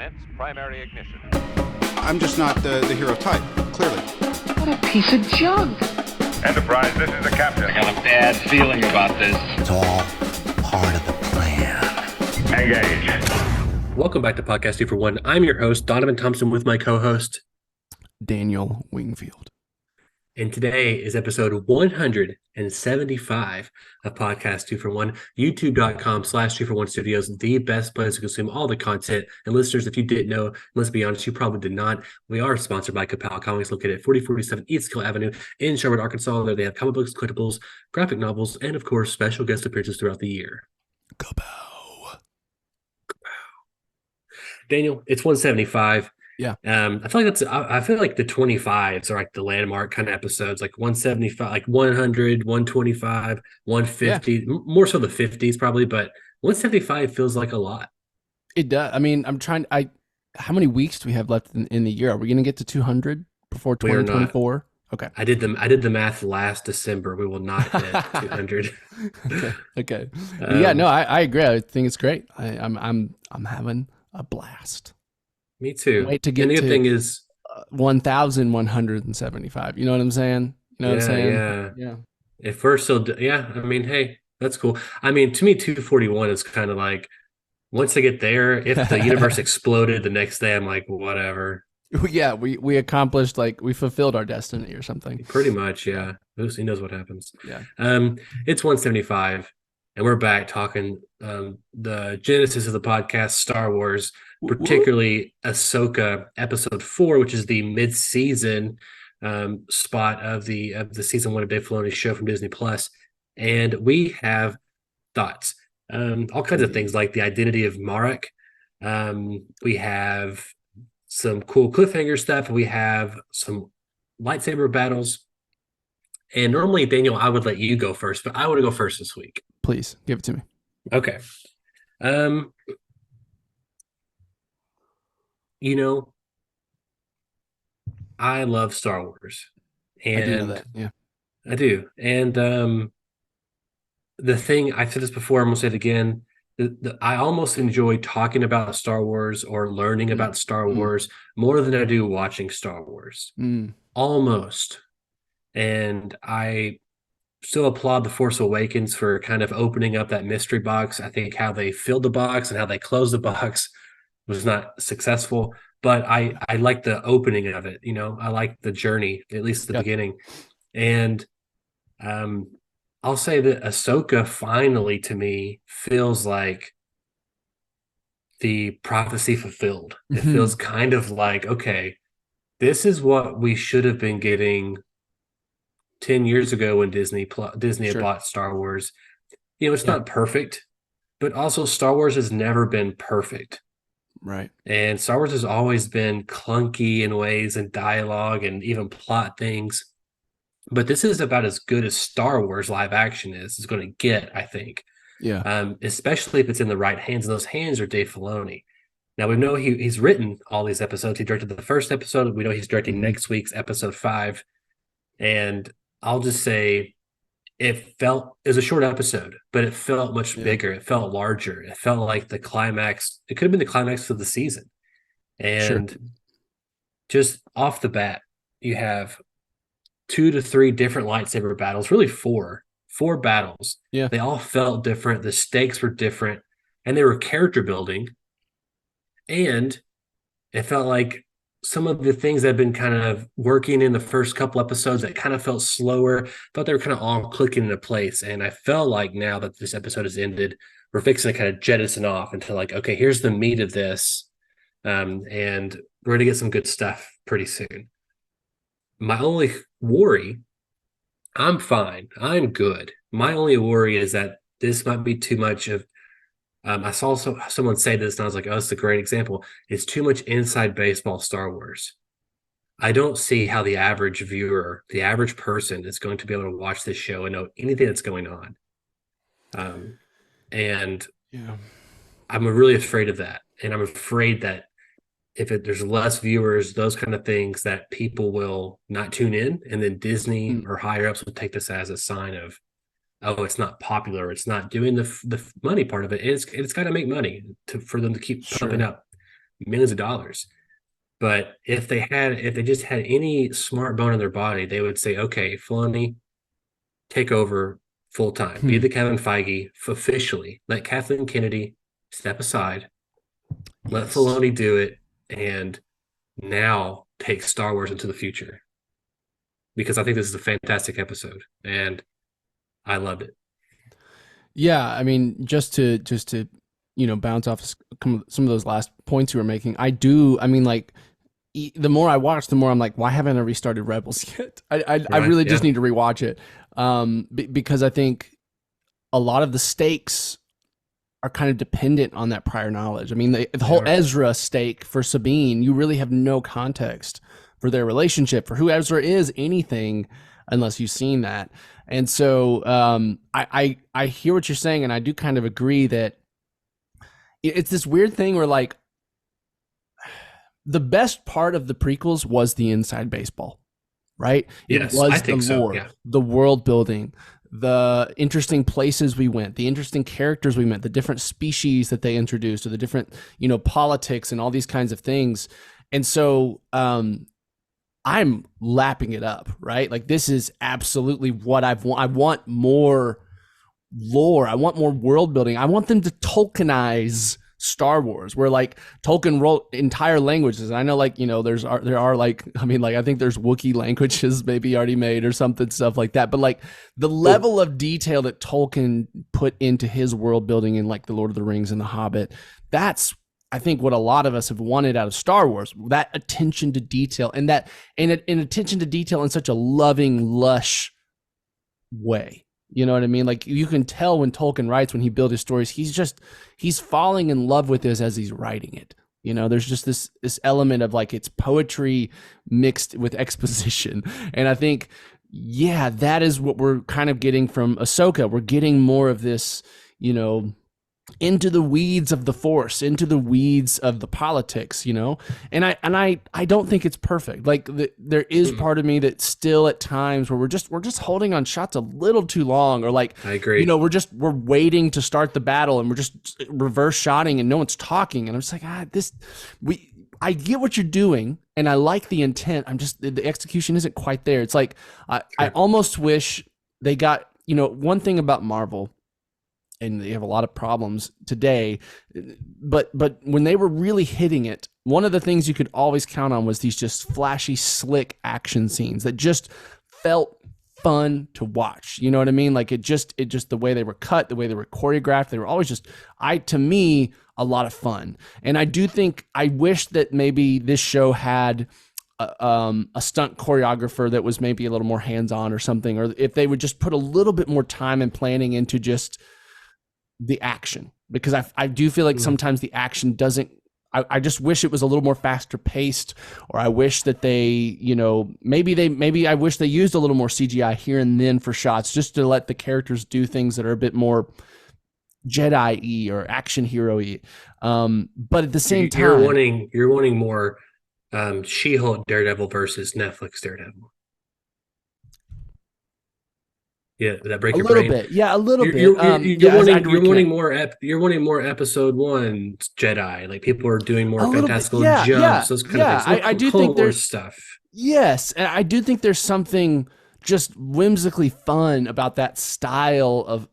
Commence primary ignition. I'm just not the hero type, clearly. What a piece of junk. Enterprise, this is the captain. I have a bad feeling about this. It's all part of the plan. Engage. Welcome back to Podcast 2 for 1. I'm your host, Donovan Thompson, with my co-host, Daniel Wingfield. and today is episode 175 of Podcast 2 for 1. YouTube.com/2for1 Studios, the best place to consume all the content. And listeners, if you didn't know, let's be honest, you probably did not. We are sponsored by Kapow Comics, located at 4047 East Kill Avenue in Sherwood, Arkansas. There they have comic books, collectibles, graphic novels, and of course, special guest appearances throughout the year. Kapow. Daniel, it's 175. Yeah. I feel like the 25s are like the landmark kind of episodes, like 175, like 100, 125, 150, more so the 50s probably, but 175 feels like a lot. It does. I mean, how many weeks do we have left in the year? Are we going to get to 200 before 2024? Okay. I did the math last December. We will not hit 200. Okay. I agree. I think it's great. I'm having a blast. Me too. Wait to get and the to good thing is 1,175. You know what I'm saying? Yeah. If we're still, I mean, hey, that's cool. I mean, to me, 241 is kind of like, once I get there, if the universe exploded the next day, I'm like, whatever. Yeah, we accomplished, like, we fulfilled our destiny or something. Pretty much, yeah. Who knows what happens? Yeah. It's 175, and we're back talking the genesis of the podcast, Star Wars, particularly Ahsoka episode 4, which is the mid-season spot of the season 1 of Dave Filoni's show from Disney Plus. And we have thoughts, all kinds of things, like the identity of Marek. We have some cool cliffhanger stuff. We have some lightsaber battles. And normally, Daniel, I would let you go first, but I want to go first this week. Please give it to me. Okay. I love Star Wars. And I do know that. Yeah. I do. And the thing, I've said this before, I'm going to say it again. I almost enjoy talking about Star Wars or learning about Star Wars more than I do watching Star Wars. Almost. And I still applaud The Force Awakens for kind of opening up that mystery box. I think how they filled the box and how they closed the box was not successful, but I like the opening of it. I like the journey, at least the beginning. And I'll say that Ahsoka finally, to me, feels like the prophecy fulfilled. It feels kind of like, okay, this is what we should have been getting 10 years ago when Disney had bought Star Wars. It's not perfect, but also Star Wars has never been perfect. Right. And Star Wars has always been clunky in ways and dialogue and even plot things. But this is about as good as Star Wars live action is going to get, I think. Yeah. Especially if it's in the right hands. And those hands are Dave Filoni. Now, we know he's written all these episodes. He directed the first episode. We know he's directing next week's episode 5. And I'll just say it was a short episode, but it felt much bigger. It felt larger. It felt like the climax. It could have been the climax of the season. And just off the bat, you have 2 to 3 different lightsaber battles, really 4 battles. Yeah. They all felt different. The stakes were different, and they were character building. And it felt like some of the things that had been kind of working in the first couple episodes that kind of felt slower, but they were kind of all clicking into place. And I felt like now that this episode has ended, we're fixing to kind of jettison off into like, okay, here's the meat of this. And we're going to get some good stuff pretty soon. My only worry, I'm fine. I'm good. My only worry is that this might be too much of, I saw someone say this and I was like, oh, it's a great example. It's too much inside baseball Star Wars. I don't see how the average viewer, the average person is going to be able to watch this show and know anything that's going on. And I'm really afraid of that. And I'm afraid that if there's less viewers, those kind of things, that people will not tune in, and then Disney or higher ups will take this as a sign of, oh, it's not popular, it's not doing the money part of it. It's got to make money for them to keep pumping up. millions of dollars. But if they just had any smart bone in their body, they would say, okay, Filoni, take over full time. Be the Kevin Feige officially. Let Kathleen Kennedy step aside. Let Filoni do it, and now take Star Wars into the future. Because I think this is a fantastic episode, and I loved it. Yeah, I mean, just to bounce off some of those last points you were making, I mean, like, the more I watch, the more I'm like, why haven't I restarted Rebels yet? I really just need to rewatch it, because I think a lot of the stakes are kind of dependent on that prior knowledge. I mean, the whole Ezra stake for Sabine, you really have no context for their relationship, for who Ezra is, anything, unless you've seen that. And so I hear what you're saying, and I do kind of agree that it's this weird thing where, like, the best part of the prequels was the inside baseball, right? Yes, it was I think the lore, so, yeah. the world building, the interesting places we went, the interesting characters we met, the different species that they introduced, or the different, politics and all these kinds of things. And so I'm lapping it up, right? Like, this is absolutely what I want more lore. I want more world building. I want them to Tolkienize Star Wars, where, like, Tolkien wrote entire languages. And I know, like, there are like, I mean, like, I think there's Wookiee languages maybe already made or something, stuff like that. But, like, the level of detail that Tolkien put into his world building in, like, the Lord of the Rings and the Hobbit, that's, I think, what a lot of us have wanted out of Star Wars, that attention to detail, and attention to detail in such a loving, lush way. You know what I mean? Like, you can tell when Tolkien writes, when he builds his stories, he's falling in love with this as he's writing it. There's just this element of, like, it's poetry mixed with exposition. And I think, yeah, that is what we're kind of getting from Ahsoka. We're getting more of this, into the weeds of the Force, into the weeds of the politics, and I don't think it's perfect. Like, there is part of me that still at times where we're just holding on shots a little too long, or, like, I agree. We're waiting to start the battle and we're just reverse shotting and no one's talking, and I'm just like, I get what you're doing and I like the intent. I'm just, the execution isn't quite there. It's like, I almost wish they got, one thing about Marvel, and they have a lot of problems today, but when they were really hitting it, one of the things you could always count on was these just flashy, slick action scenes that just felt fun to watch. You know what I mean? Like, it just the way they were cut, the way they were choreographed, they were always just, to me, a lot of fun. And I do think, I wish that maybe this show had a stunt choreographer that was maybe a little more hands-on or something, or if they would just put a little bit more time and planning into just the action, because I do feel like sometimes the action doesn't, I just wish it was a little more faster paced, or I wish that they, maybe I wish they used a little more CGI here and then for shots, just to let the characters do things that are a bit more Jedi-y or action hero-y. But at the same time, you're wanting more She-Hulk Daredevil versus Netflix Daredevil. Yeah, that break your brain? Bit. Yeah, a little bit. You're wanting more episode 1 Jedi. Like, people are doing more fantastical jumps, those kind of things. I do think there's stuff. Yes, and I do think there's something just whimsically fun about that style of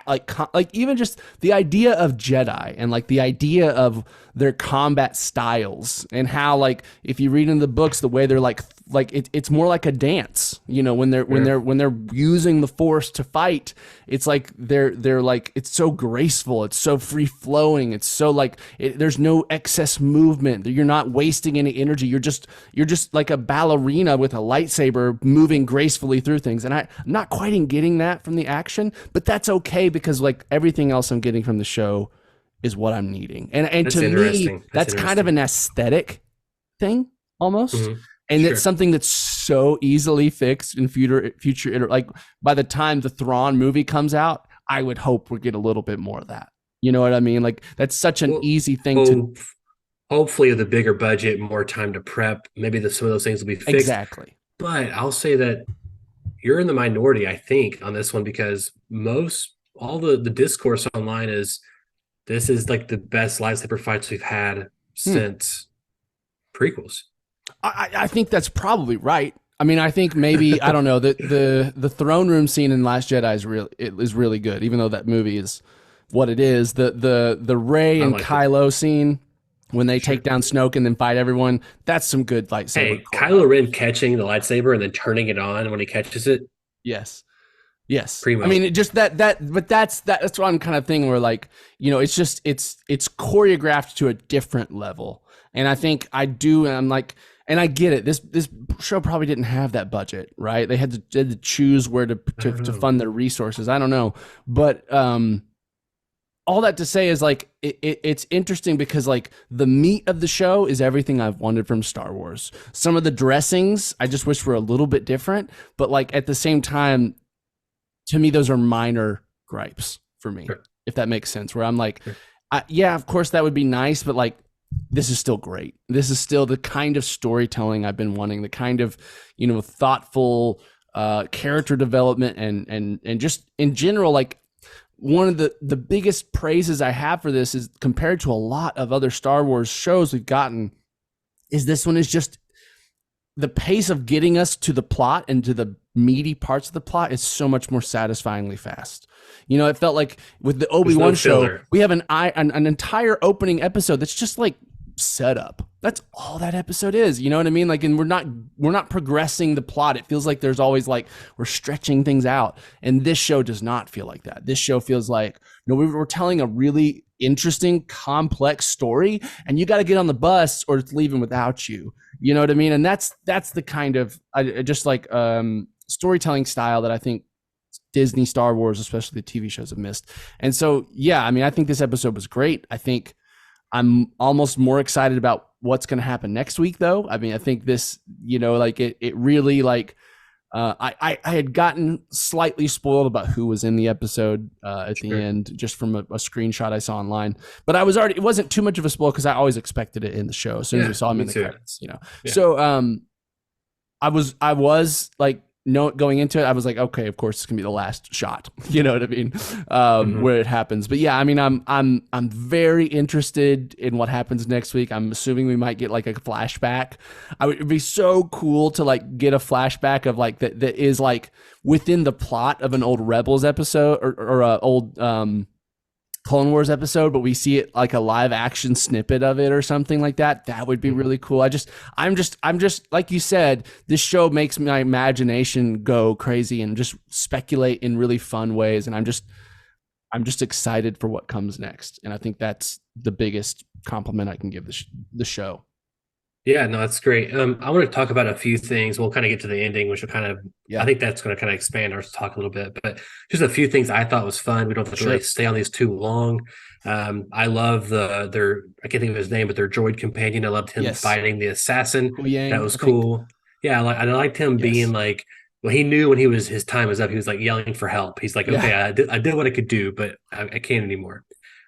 like even just the idea of Jedi, and, like, the idea of their combat styles, and how, like, if you read in the books, the way they're like it's more like a dance, when they're using the Force to fight, it's like they're like, it's so graceful, it's so free flowing, it's so, like, there's no excess movement, you're not wasting any energy, you're just like a ballerina with a lightsaber moving gracefully through things. And I'm not quite getting that from the action, but that's okay, because, like, everything else I'm getting from the show is what I'm needing. And to me, that's kind of an aesthetic thing almost. Mm-hmm. And it's something that's so easily fixed in future, like, by the time the Thrawn movie comes out, I would hope we get a little bit more of that. You know what I mean? Like, that's such an easy thing to. Hopefully, with a bigger budget, more time to prep, maybe some of those things will be fixed. Exactly. But I'll say that you're in the minority, I think, on this one, because all the discourse online is, this is, like, the best lightsaber fights we've had since prequels. I think that's probably right. I mean, I think maybe I don't know, the throne room scene in Last Jedi is really good, even though that movie is what it is. The Rey and Kylo scene when they take down Snoke and then fight everyone, that's some good lightsaber. Hey, Kylo Ren catching the lightsaber and then turning it on when he catches it. Yes. Primo. I mean, just that, but that's what I'm kind of thing where, like, you know, it's just it's choreographed to a different level, and I think I do, and I'm like, and I get it. This show probably didn't have that budget, right? They had to choose where to fund their resources. I don't know, but all that to say is, like, it's interesting because, like, the meat of the show is everything I've wanted from Star Wars. Some of the dressings I just wish were a little bit different, but, like, at the same time, to me, those are minor gripes for me, if that makes sense, where I'm like, yeah, of course that would be nice, but, like, this is still great. This is still the kind of storytelling I've been wanting, the kind of, you know, thoughtful character development and just in general, like, one of the biggest praises I have for this is, compared to a lot of other Star Wars shows we've gotten, is this one is just the pace of getting us to the plot and to the meaty parts of the plot is so much more satisfyingly fast. You know, it felt like with the Obi-Wan show, we have an entire opening episode that's just like setup. That's all that episode is. You know what I mean? Like, and we're not progressing the plot. It feels like there's always, like, we're stretching things out. And this show does not feel like that. This show feels like, no, we're telling a really interesting, complex story, and you got to get on the bus or it's leaving without you. You know what I mean? And that's the kind of just like storytelling style that I think Disney, Star Wars, especially the TV shows, have missed. And so, yeah, I mean, I think this episode was great. I think I'm almost more excited about what's going to happen next week, though. I mean, I think this, you know, like it really, like, I had gotten slightly spoiled about who was in the episode at the end, just from a screenshot I saw online. But it wasn't too much of a spoil because I always expected it in the show as soon as we saw him in the credits, you know. Yeah. So I was like, going into it, I was like, okay, of course it's gonna be the last shot. You know what I mean? Where it happens. But yeah, I mean, I'm very interested in what happens next week. I'm assuming we might get like a flashback. It'd be so cool to, like, get a flashback of, like, that is, like, within the plot of an old Rebels episode or a old Clone Wars episode, but we see it like a live action snippet of it or something like that. That would be really cool. I'm just like you said, this show makes my imagination go crazy and just speculate in really fun ways. And I'm just excited for what comes next. And I think that's the biggest compliment I can give the show. Yeah, no, that's great. I want to talk about a few things. We'll kind of get to the ending, which will kind of, I think that's going to kind of expand our talk a little bit, but just a few things I thought was fun. We don't have to really stay on these too long. I love I can't think of his name, but their droid companion. I loved him fighting the assassin. That was cool. Yeah. I liked him being like, well, he knew when his time was up, he was like yelling for help. He's like, okay, I did what I could do, but I can't anymore.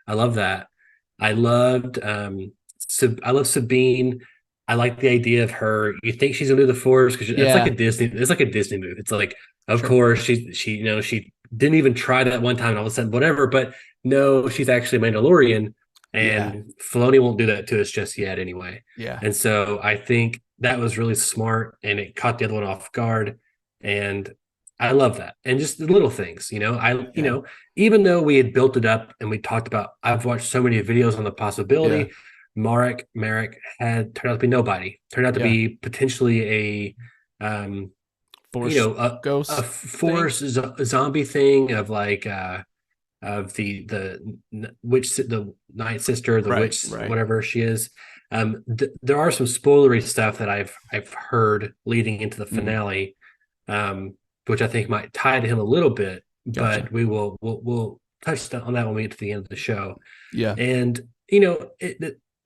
I love that. I loved Sabine. I like the idea of her. You think she's gonna do the Force because it's like a Disney. It's like a Disney movie. It's like, of course, she she didn't even try that one time, and all of a sudden, whatever. But no, she's actually Mandalorian, and Filoni won't do that to us just yet, anyway. Yeah. And so I think that was really smart, and it caught the other one off guard, and I love that. And just the little things, you know, even though we had built it up and we talked about, I've watched so many videos on the possibility. Yeah. Marek had turned out to be nobody. Turned out to be potentially a Force ghost, a Force zombie thing of like of the witch, the Night Sister, the witch, whatever she is. There are some spoilery stuff that I've heard leading into the finale, which I think might tie to him a little bit. Gotcha. But we'll touch on that when we get to the end of the show. Yeah, and you know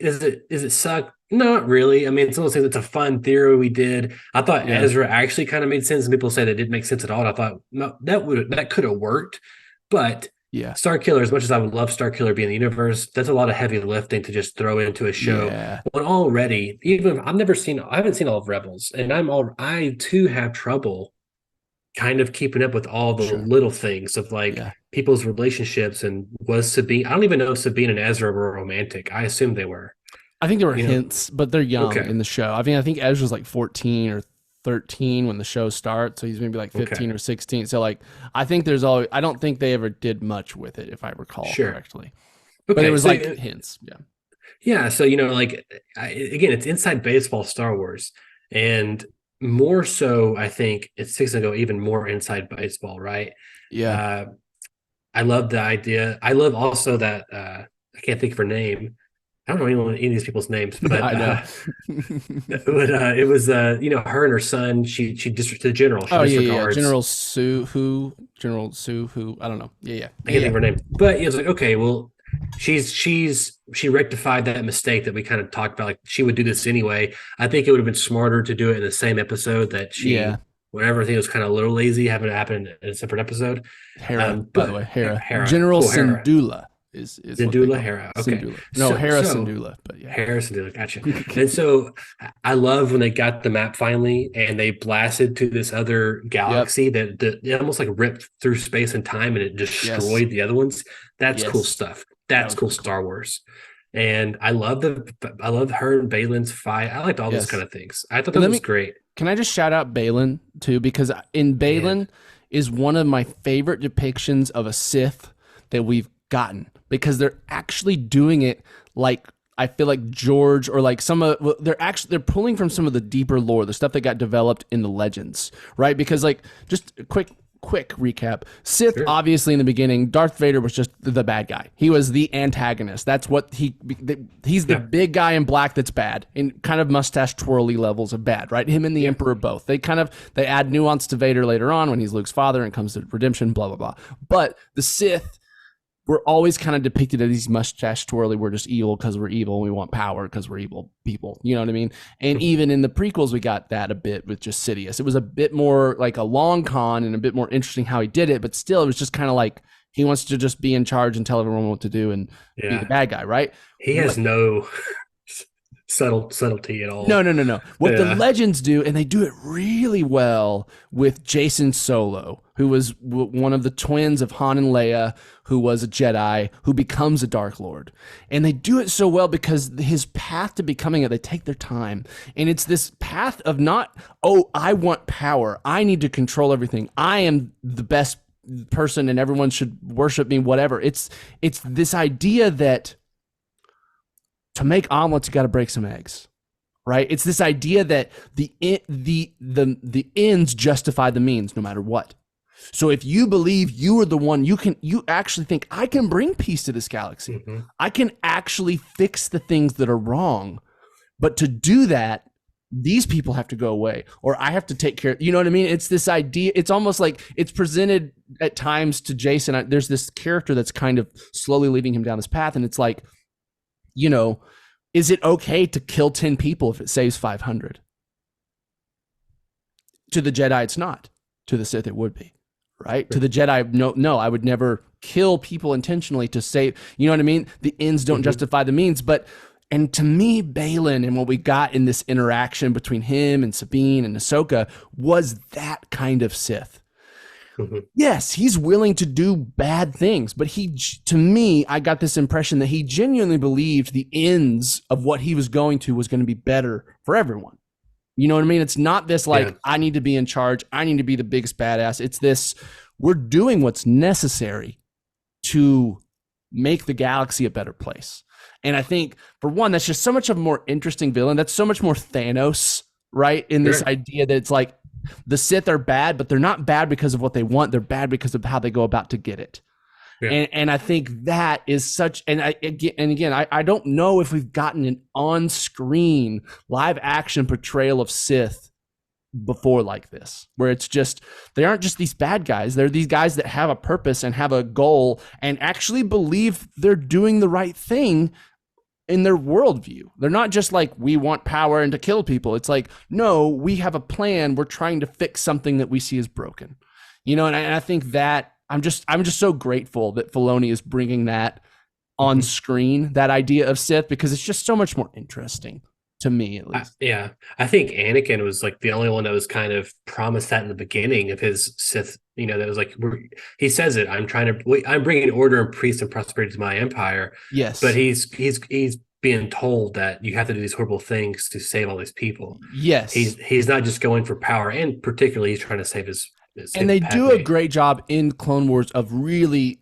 Is it suck? Not really. I mean, it's almost like it's a fun theory we did. I thought Ezra actually kind of made sense, and people say that didn't make sense at all. And I thought, no, that could have worked. But Starkiller, as much as I would love Starkiller being in the universe, that's a lot of heavy lifting to just throw into a show. Yeah. When already, even I haven't seen all of Rebels, and I too have trouble kind of keeping up with all the little things of like people's relationships. And was Sabine, I don't even know if Sabine and Ezra were romantic. I assume they were. I think there were You know? hints, but they're young Okay. in the show. I think Ezra's like 14 or 13 when the show starts, so he's maybe like 15 Okay. or 16. So like, I think there's always. I don't think they ever did much with it, if I recall Sure. correctly. Okay. But it was so, like hints. Yeah. yeah. So, like, again, it's inside baseball Star Wars. And more so, I think it's 6 ago, even more inside baseball, right? Yeah. I love the idea. I love also that I can't think of her name. I don't know any of these people's names, but I know. it was her and her son. She the general. She Oh yeah, disregards. General Sue who. I don't know. Yeah. I can't think of her name, but it was like, okay, well, she rectified that mistake that we kind of talked about. Like, she would do this anyway. I think it would have been smarter to do it in the same episode that she. Yeah. Whenever I think it was kind of a little lazy having it happen in a separate episode. Hera, by But the way, Hera. Hera. General Cool, Hera. Syndulla is what they Syndulla, call it. Hera. Okay. Syndulla. No, Hera Syndulla, but yeah. Hera Syndulla, gotcha. And so I love when they got the map finally and they blasted to this other galaxy that it almost like ripped through space and time and it destroyed the other ones. That's cool stuff. That's cool Star Wars. And I love her and Balin's fight. I liked all those kind of things. I thought that was great. Can I just shout out Balin too? Because in Balin is one of my favorite depictions of a Sith that we've gotten, because they're actually doing it like, I feel like George or like they're pulling from some of the deeper lore, the stuff that got developed in the legends, right? Because like, just a quick recap. Sith, obviously in the beginning, Darth Vader was just the bad guy. He was the antagonist. That's what he's the big guy in black that's bad, in kind of mustache twirly levels of bad, right? Him and the Emperor both. They add nuance to Vader later on when he's Luke's father and comes to redemption, blah, blah, blah. But the Sith were always kind of depicted as these mustache twirly, we're just evil because we're evil and we want power because we're evil people. You know what I mean? And even in the prequels, we got that a bit with just Sidious. It was a bit more like a long con and a bit more interesting how he did it, but still it was just kind of like he wants to just be in charge and tell everyone what to do and be the bad guy, right? He has no subtlety at all. No. What the legends do, and they do it really well with Jason Solo, who was one of the twins of Han and Leia, who was a Jedi, who becomes a Dark Lord. And they do it so well because his path to becoming it, they take their time. And it's this path of not, I want power. I need to control everything. I am the best person and everyone should worship me, whatever. It's this idea that to make omelets, you got to break some eggs, right? It's this idea that the ends justify the means, no matter what. So if you believe you are the one, you actually think, I can bring peace to this galaxy. Mm-hmm. I can actually fix the things that are wrong. But to do that, these people have to go away, or I have to take care. You know what I mean? It's this idea. It's almost like it's presented at times to Jason. There's this character that's kind of slowly leading him down this path, and it's like, is it okay to kill 10 people if it saves 500? To the Jedi, it's not. To the Sith, it would be, right? To the Jedi, no, I would never kill people intentionally to save, you know what I mean? The ends don't justify the means, and to me, Balin and what we got in this interaction between him and Sabine and Ahsoka was that kind of Sith. Yes, he's willing to do bad things, but to me, I got this impression that he genuinely believed the ends of what he was going to be better for everyone. You know what I mean? It's not this like, I need to be in charge. I need to be the biggest badass. It's this, we're doing what's necessary to make the galaxy a better place. And I think, for one, that's just so much of a more interesting villain. That's so much more Thanos, right? In this idea that it's like, the Sith are bad, but they're not bad because of what they want. They're bad because of how they go about to get it. Yeah. And I think that is such, and again, I don't know if we've gotten an on-screen live action portrayal of Sith before like this, where it's just, they aren't just these bad guys. They're these guys that have a purpose and have a goal and actually believe they're doing the right thing in their worldview. They're not just like, we want power and to kill people. It's like, no, we have a plan. We're trying to fix something that we see as broken, and I think that I'm just so grateful that Filoni is bringing that on screen, that idea of Sith, because it's just so much more interesting to me, at least. I think Anakin was like the only one that was kind of promised that in the beginning of his Sith, that was like, he says it, I'm bringing order and peace and prosperity to my empire. Yes. But he's being told that you have to do these horrible things to save all these people. Yes. He's not just going for power, and particularly he's trying to save his and they do a Padme. great job in Clone Wars of really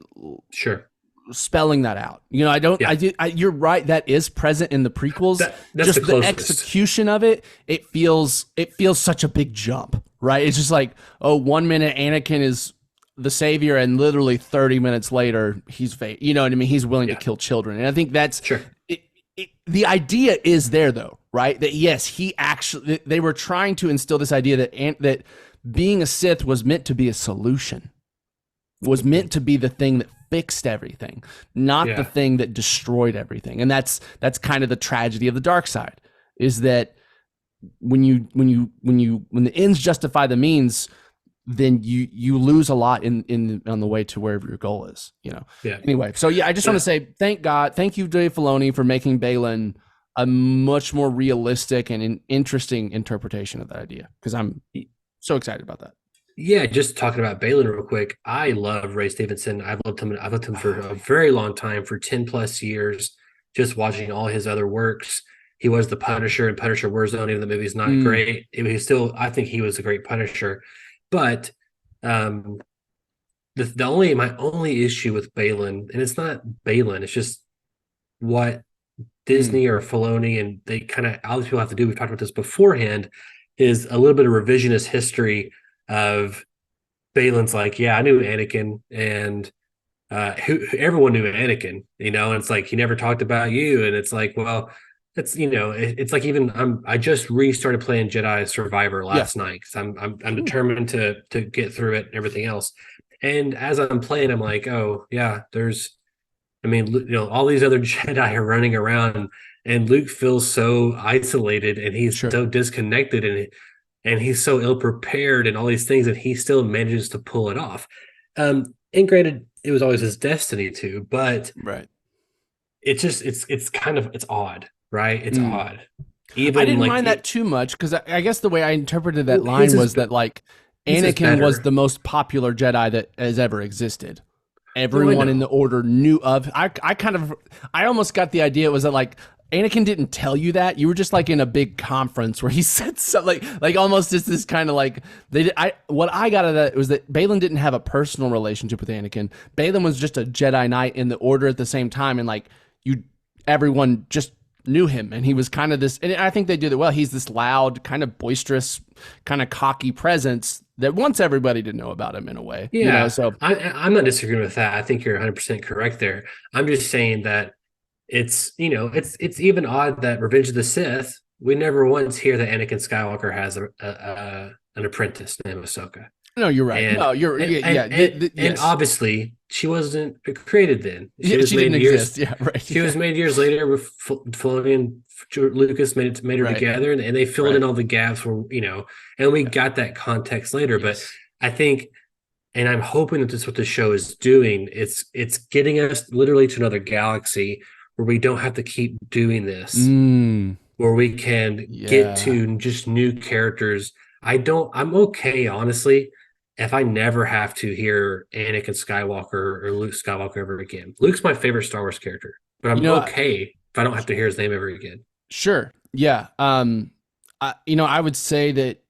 Sure. spelling that out. You know, I don't, Yeah. you're right. That is present in the prequels. That's just the execution of it. It feels such a big jump, right? It's just like, oh, 1 minute Anakin is the savior, and literally 30 minutes later, he's, you know what I mean? He's willing to kill children. And I think that's, sure. The idea is there though, right? That yes, he actually, they were trying to instill this idea that being a Sith was meant to be a solution, was meant to be the thing that fixed everything, not the thing that destroyed everything. And that's kind of the tragedy of the dark side, is that when the ends justify the means, then you lose a lot in on the way to wherever your goal is, you know? Yeah. Anyway, so I just want to say, thank you, Dave Filoni, for making Baylan a much more realistic and an interesting interpretation of that idea, because I'm so excited about that. Yeah, just talking about Baylan real quick. I love Ray Stevenson. I've loved him for a very long time, for 10 plus years, just watching all his other works. He was the Punisher in Punisher Warzone, even though the movie's not great. I think he was a great Punisher. But my only issue with Baylan, and it's not Baylan, it's just what Disney or Filoni and they kind of, all these people have to do, we've talked about this beforehand, is a little bit of revisionist history of Baylan's like, yeah, I knew Anakin, and everyone knew Anakin, you know, and it's like, he never talked about you. And it's like, well, it's, you know, it's like, even I just restarted playing Jedi Survivor last night, because I'm determined to get through it and everything else. And as I'm playing, I'm like, oh yeah, you know, all these other Jedi are running around, and Luke feels so isolated, and he's so disconnected, and he's so ill prepared, and all these things, and he still manages to pull it off. And granted, it was always his destiny to, but it's just it's kind of, it's odd. Right, it's odd. Even I didn't mind that too much, because I guess the way I interpreted that line was that like Anakin was the most popular Jedi that has ever existed. Everyone in the Order knew of. I almost got the idea it was that like Anakin didn't tell you that. You were just like in a big conference where he said something like almost just this kind of like what I got out of that was that Baylan didn't have a personal relationship with Anakin. Baylan was just a Jedi Knight in the Order at the same time, and like everyone just knew him, and he was kind of this, and I think they did it well. He's this loud, kind of boisterous, kind of cocky presence that wants everybody to know about him in a way. Yeah. You know, so I'm not disagreeing with that. I think you're 100% correct there. I'm just saying that it's, you know, it's even odd that Revenge of the Sith, we never once hear that Anakin Skywalker has an apprentice named Ahsoka. No, you're right. And obviously she wasn't created then. She didn't exist. Yeah, right. She was made years later with Filoni and Lucas made her together, and they filled in all the gaps where, you know, and we got that context later. But I think, and I'm hoping that this is what the show is doing. It's getting us literally to another galaxy where we don't have to keep doing this, where we can get to just new characters. I'm okay, honestly, if I never have to hear Anakin Skywalker or Luke Skywalker ever again. Luke's my favorite Star Wars character, but I'm okay if I don't have to hear his name ever again. Sure. Yeah. I would say that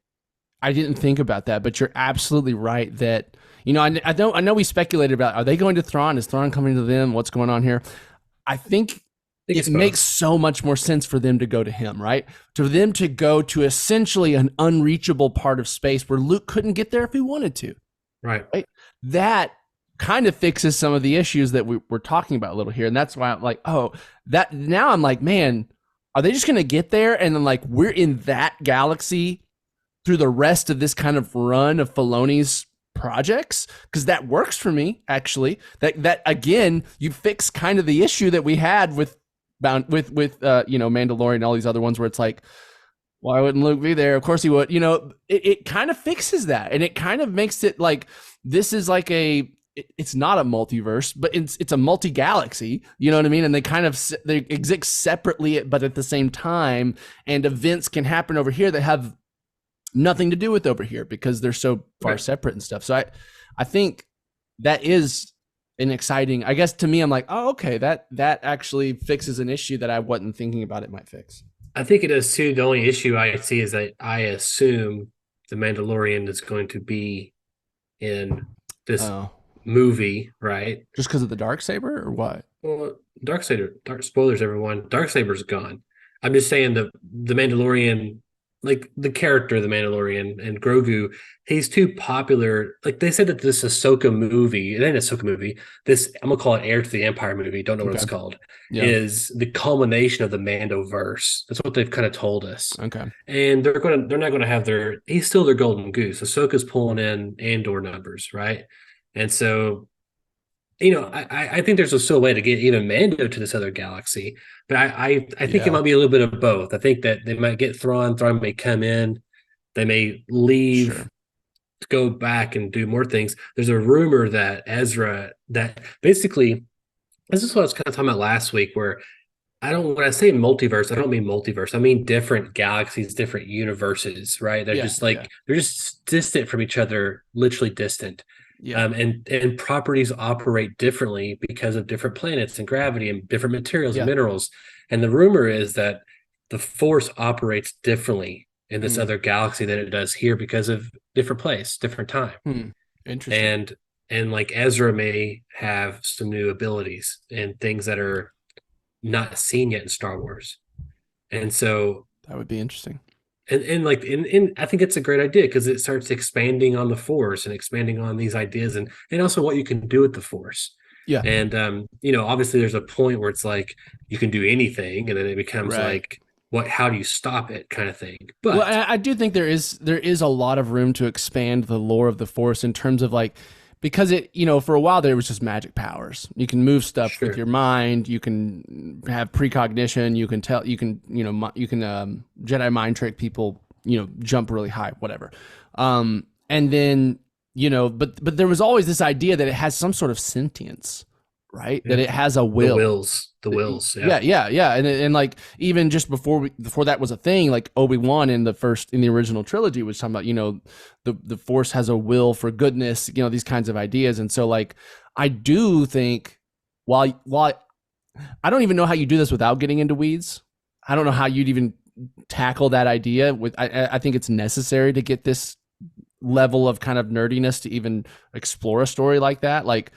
I didn't think about that, but you're absolutely right that, you know, I know we speculated about, are they going to Thrawn? Is Thrawn coming to them? What's going on here? I think it makes so much more sense for them to go to him, right? To them to go to essentially an unreachable part of space where Luke couldn't get there if he wanted to. Right? That kind of fixes some of the issues that we're talking about a little here. And that's why I'm like, now I'm like, man, are they just going to get there? And then like, we're in that galaxy through the rest of this kind of run of Filoni's projects, because that works for me, actually. That again, you fix kind of the issue that we had with Mandalorian and all these other ones where it's like, why wouldn't Luke be there? Of course he would. You know, it kind of fixes that, and it kind of makes it like this is like it's not a multiverse, but it's a multi-galaxy. You know what I mean? And they exist separately, but at the same time, and events can happen over here that have nothing to do with over here because they're so far separate and stuff. So I think that is and exciting. I guess to me, I'm like, oh, okay, that actually fixes an issue that I wasn't thinking about it might fix. I think it does too. The only issue I see is that I assume the Mandalorian is going to be in this Oh, movie, right? just because of the dark saber or what? Well, dark spoilers, everyone. Darksaber's gone. I'm just saying the Mandalorian, like the character of the Mandalorian and Grogu, he's too popular. Like they said that this Ahsoka movie, it ain't an Ahsoka movie. This I'm gonna call it Heir to the Empire movie. Don't know what it's Okay. called. Yeah. Is the culmination of the Mandoverse. That's what they've kind of told us. Okay. And they're not gonna have he's still their golden goose. Ahsoka's pulling in Andor numbers, right? And so I think there's still a way to get even Mando to this other galaxy, but I think it might be a little bit of both. I think that they might get Thrawn. Thrawn may come in, they may leave to go back and do more things. There's a rumor that Ezra, that basically, this is what I was kind of talking about last week, where when I say multiverse, I don't mean multiverse. I mean different galaxies, different universes, right? They're they're just distant from each other, literally distant. Yeah. And properties operate differently because of different planets and gravity and different materials and minerals. And the rumor is that the Force operates differently in this other galaxy than it does here because of different place, different time. Interesting. And like Ezra may have some new abilities and things that are not seen yet in Star Wars. And so that would be interesting. And I think it's a great idea because it starts expanding on the Force and expanding on these ideas and also what you can do with the Force. Yeah. And obviously there's a point where it's like you can do anything, and then it becomes like, how do you stop it, kind of thing. But well, I do think there is a lot of room to expand the lore of the Force in terms of like, because it, for a while there was just magic powers. You can move stuff with your mind. You can have precognition. You can tell. You can Jedi mind trick people. Jump really high, whatever. And then but there was always this idea that it has some sort of sentience, right? That it has a will. The wills. Yeah. And like even just before that was a thing, like Obi-Wan in the original trilogy was talking about, the Force has a will for goodness, these kinds of ideas. And so like, I do think while I don't even know how you do this without getting into weeds. I don't know how you'd even tackle that idea I think it's necessary to get this level of kind of nerdiness to even explore a story like that. Like,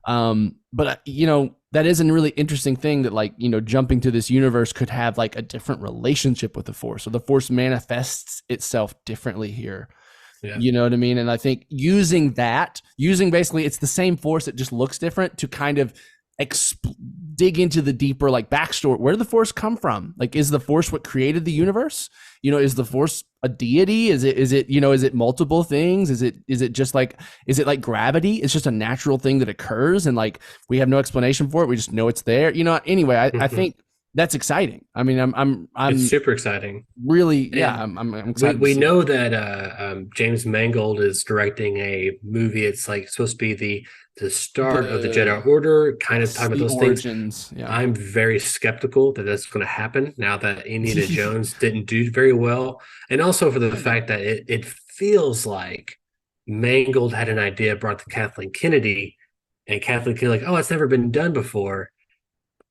but that is a really interesting thing that like, jumping to this universe could have like a different relationship with the Force. So the Force manifests itself differently here. Yeah. You know what I mean? And I think using basically it's the same Force, it just looks different to kind of dig into the deeper like backstory. Where did the Force come from? Like, is the Force what created the universe? Is the Force a deity? Is it multiple things? Is it just like, is it like gravity? It's just a natural thing that occurs and like we have no explanation for it. We just know it's there. Anyway, I think that's exciting. I mean, I'm it's super exciting. Really, yeah. I'm excited. We know that James Mangold is directing a movie. It's like supposed to be the start of the Jedi Order, kind of talking about those origins, things. Yeah. I'm very skeptical that that's going to happen now that Indiana Jones didn't do very well, and also for the fact that it feels like Mangold had an idea, brought to Kathleen Kennedy, and Kathleen Kennedy like, oh, it's never been done before.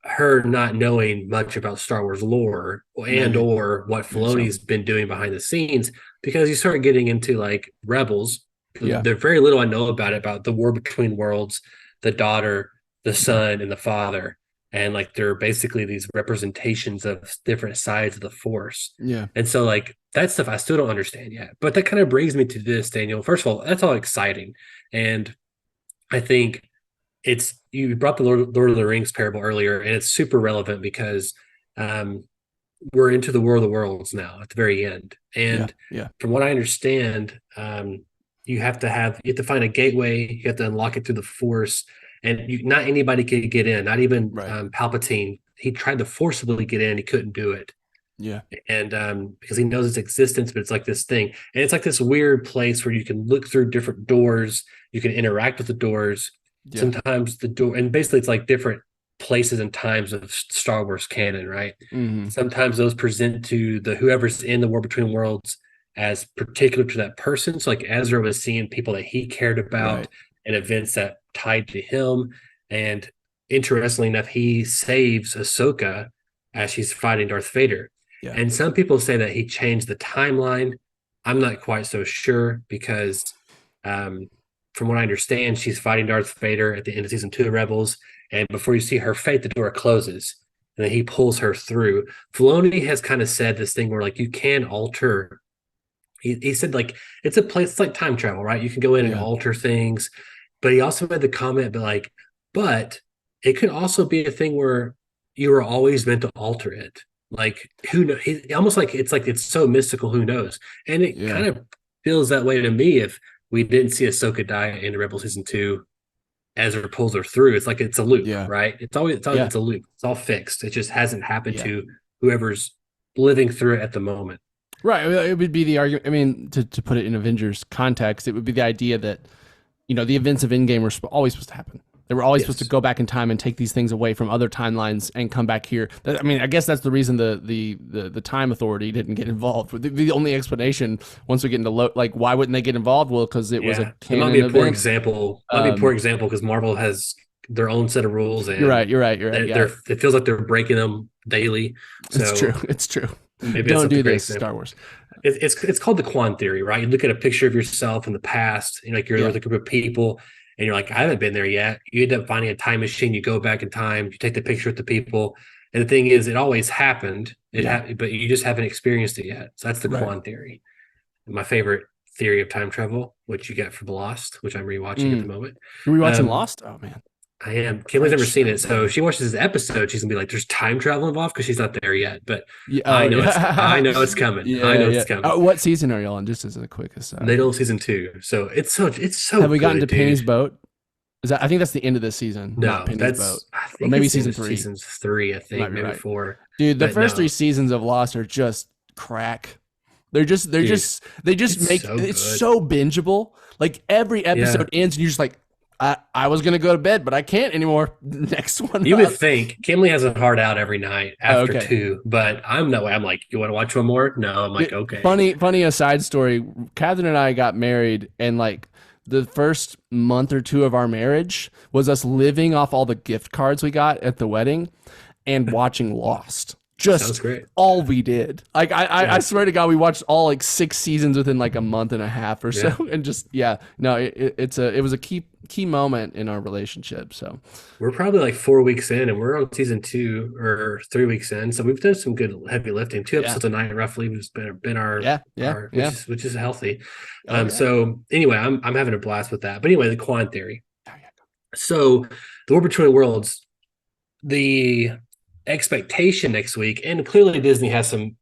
Her not knowing much about Star Wars lore or what Filoni's been doing behind the scenes, because you start getting into like Rebels. There's very little I know about the war between worlds, the daughter, the son, and the father. And like they're basically these representations of different sides of the Force. Yeah. And so like that stuff I still don't understand yet. But that kind of brings me to this, Daniel. First of all, that's all exciting. And I think you brought the Lord of the Rings parable earlier, and it's super relevant because we're into the War of the Worlds now at the very end. And from what I understand, you have to find a gateway. You have to unlock it through the Force, and not anybody could get in. Not even Palpatine. He tried to forcibly get in. He couldn't do it. Yeah. And because he knows its existence, but it's like this thing. And it's like this weird place where you can look through different doors. You can interact with the doors. Yeah. Sometimes the door, and basically it's like different places and times of Star Wars canon, right? Mm-hmm. Sometimes those present to whoever's in the War Between Worlds as particular to that person. So like Ezra was seeing people that he cared about and events that tied to him. And interestingly enough, he saves Ahsoka as she's fighting Darth Vader. Yeah. And some people say that he changed the timeline. I'm not quite so sure because from what I understand, she's fighting Darth Vader at the end of season 2 of Rebels. And before you see her fate, the door closes and then he pulls her through. Filoni has kind of said this thing where like you can alter. He said like it's a place, it's like time travel, right? You can go in and alter things. But he also made the comment, but it could also be a thing where you were always meant to alter it. Like who knows? Almost like it's so mystical. Who knows? And it kind of feels that way to me. If we didn't see Ahsoka die in Rebel season 2, Ezra pulls her through. It's like it's a loop, right? It's always it's a loop. It's all fixed. It just hasn't happened to whoever's living through it at the moment. Right. It would be the argument. I mean, to put it in Avengers context, it would be the idea that, you know, the events of Endgame were always supposed to happen. They were always supposed to go back in time and take these things away from other timelines and come back here. I mean, I guess that's the reason the Time Authority didn't get involved. The only explanation once we get into like why wouldn't they get involved? Well, because it was a canon it might be a event. poor example. Might be a poor example because Marvel has their own set of rules. And you're right. It feels like they're breaking them daily. So It's true. Maybe Don't do this, example. Star Wars. It's called the Quan theory, right? You look at a picture of yourself in the past, and like you're with a group of people, and you're like, I haven't been there yet. You end up finding a time machine. You go back in time. You take the picture with the people, and the thing is, it always happened. But you just haven't experienced it yet. So that's the Quan theory. My favorite theory of time travel, which you get from Lost, which I'm rewatching at the moment. You're rewatching Lost? Oh man. I am. Kimberly's never seen it, so she watches this episode. She's gonna be like, "There's time travel involved," because she's not there yet. But I know it's coming. I know it's coming. What season are y'all on? Just as a quick aside. Middle season 2, so it's so. Have we gotten to Penny's boat? Is that? I think that's the end of this season. No, not Penny's boat. I think maybe it's season 3. Season 3, I think, maybe 4. Dude, the first 3 seasons of Lost are just crack. They just make it so bingeable. Like every episode ends, and you're just like, I was gonna go to bed, but I can't anymore. Next one. You would think Kimberly has a hard out every night after 2, but I'm that way. I'm like, you want to watch one more? No, I'm like, okay. Funny aside story. Catherine and I got married, and like the first month or 2 of our marriage was us living off all the gift cards we got at the wedding and watching Lost. Just all we did. Like I swear to God, we watched all like 6 seasons within like a month and a half or so, and just it was a key moment in our relationship. So we're probably like 4 weeks in, and we're on season 2 or 3 weeks in. So we've done some good heavy lifting. 2 episodes a night roughly has been our which is healthy. So anyway, I'm having a blast with that. But anyway, the Quan theory. So the War Between Worlds, the expectation next week, and clearly Disney has some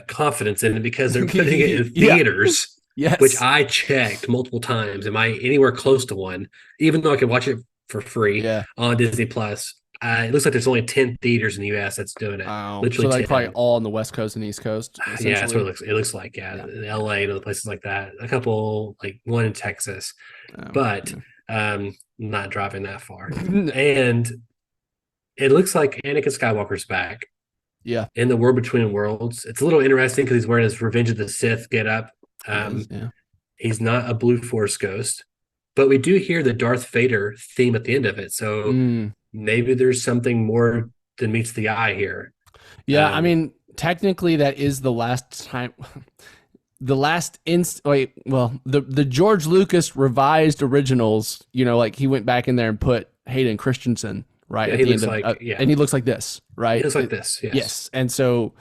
confidence in it because they're putting it in theaters. Yes. Which I checked multiple times. Am I anywhere close to one? Even though I could watch it for free on Disney Plus. It looks like there's only 10 theaters in the US that's doing it. Literally, so like probably all on the West Coast and East Coast. Yeah, that's what it looks like. LA and other places like that. A couple, like one in Texas, but not driving that far. And it looks like Anakin Skywalker's back. Yeah, in the War Between Worlds. It's a little interesting because he's wearing his Revenge of the Sith get up. He's not a Blue Force ghost, but we do hear the Darth Vader theme at the end of it. So maybe there's something more than meets the eye here. Yeah, I mean, technically that is the last time. The George Lucas revised originals. You know, like he went back in there and put Hayden Christensen right at the end of, and he looks like this, right? He looks like this. Yes, and so.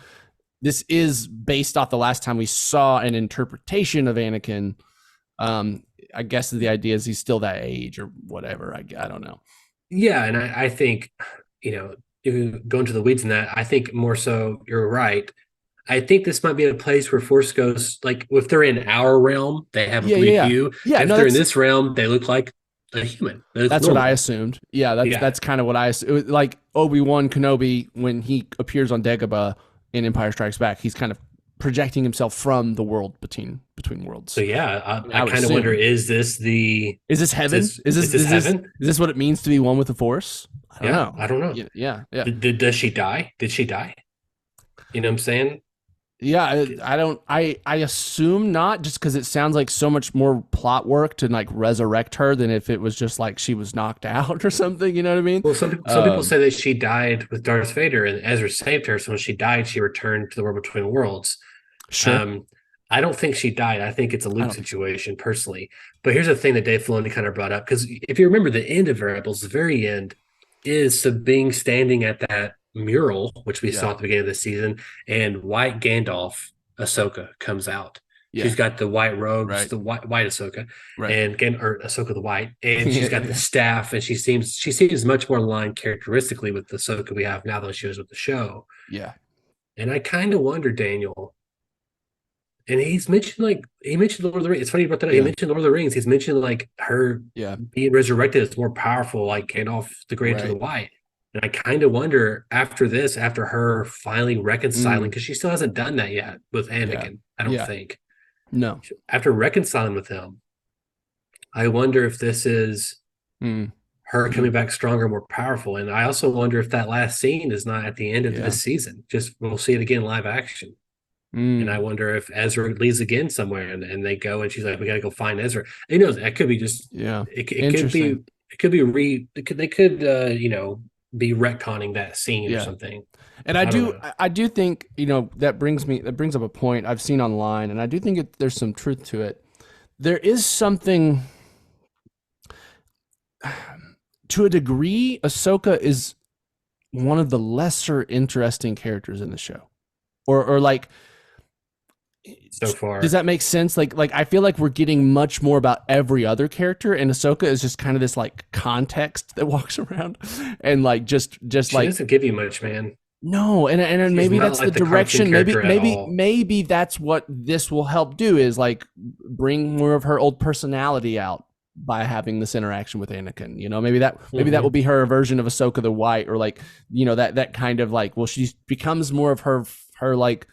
This is based off the last time we saw an interpretation of Anakin. I guess the idea is he's still that age or whatever. I don't know. Yeah, and I think, if you go into the weeds in that, I think more so you're right. I think this might be a place where Force ghosts, like if they're in our realm, they have a blue hue. Yeah, if they're in this realm, they look like a human. That's what I assumed. Yeah, that's kind of what I assumed. Like Obi-Wan Kenobi, when he appears on Dagobah in Empire Strikes Back, he's kind of projecting himself from the world between worlds. So I kind of wonder: is this heaven? Is this heaven? Is this what it means to be one with the Force? I don't know. I don't know. Yeah. Does she die? Did she die? You know what I'm saying? Yeah, I don't. I assume not, just because it sounds like so much more plot work to like resurrect her than if it was just like she was knocked out or something. You know what I mean? Well, some people say that she died with Darth Vader, and Ezra saved her. So when she died, she returned to the world between worlds. Sure. Um, I don't think she died. I think it's a I Luke don't think so. situation, personally. But here's the thing that Dave Filoni kind of brought up, because if you remember, the end of Rebels, the very end, is Sabine standing at that mural, which we Yeah. saw at the beginning of the season, and White Gandalf, Ahsoka, comes out. Yeah. She's got the white robes, Right. the white Ahsoka, Right. and or Ahsoka the White, and Yeah. she's got the Yeah. staff, and she seems much more aligned characteristically with the Ahsoka we have now than she was with the show. Yeah. And I kind of wonder, Daniel, and he mentioned Lord of the Rings. It's funny you brought that up. He Yeah. mentioned Lord of the Rings. He's mentioned like her Yeah. being resurrected is more powerful, like Gandalf the Grey to the Right. White. And I kind of wonder after this, after her finally reconciling, Mm. because she still hasn't done that yet with Yeah. Anakin, I don't Yeah. think. No. After reconciling with him, I wonder if this is Mm. her coming back stronger, more powerful. And I also wonder if that last scene is not at the end of Yeah. this season. Just we'll see it again live action. And I Mm. wonder if Ezra leaves again somewhere, and they go, and she's like, "We got to go find Ezra." And, you know, that could be just Yeah. it could be Interesting. they could be retconning that scene or Yeah. something. And I don't know. I do think, that brings up a point I've seen online, and I do think there's some truth to it. There is something, to a degree, Ahsoka is one of the lesser interesting characters in the show, or like, So far, does that make sense? Like I feel like we're getting much more about every other character, and Ahsoka is just kind of this like context that walks around, and like just she like, doesn't give you much, man. no, and She's maybe not that's like the the direction. cartoon Maybe character at maybe all. maybe that's what this will help do, is like bring more of her old personality out by having this interaction with Anakin. Maybe that will be her version of Ahsoka the White, or like, that kind of like, well, she becomes more of her like,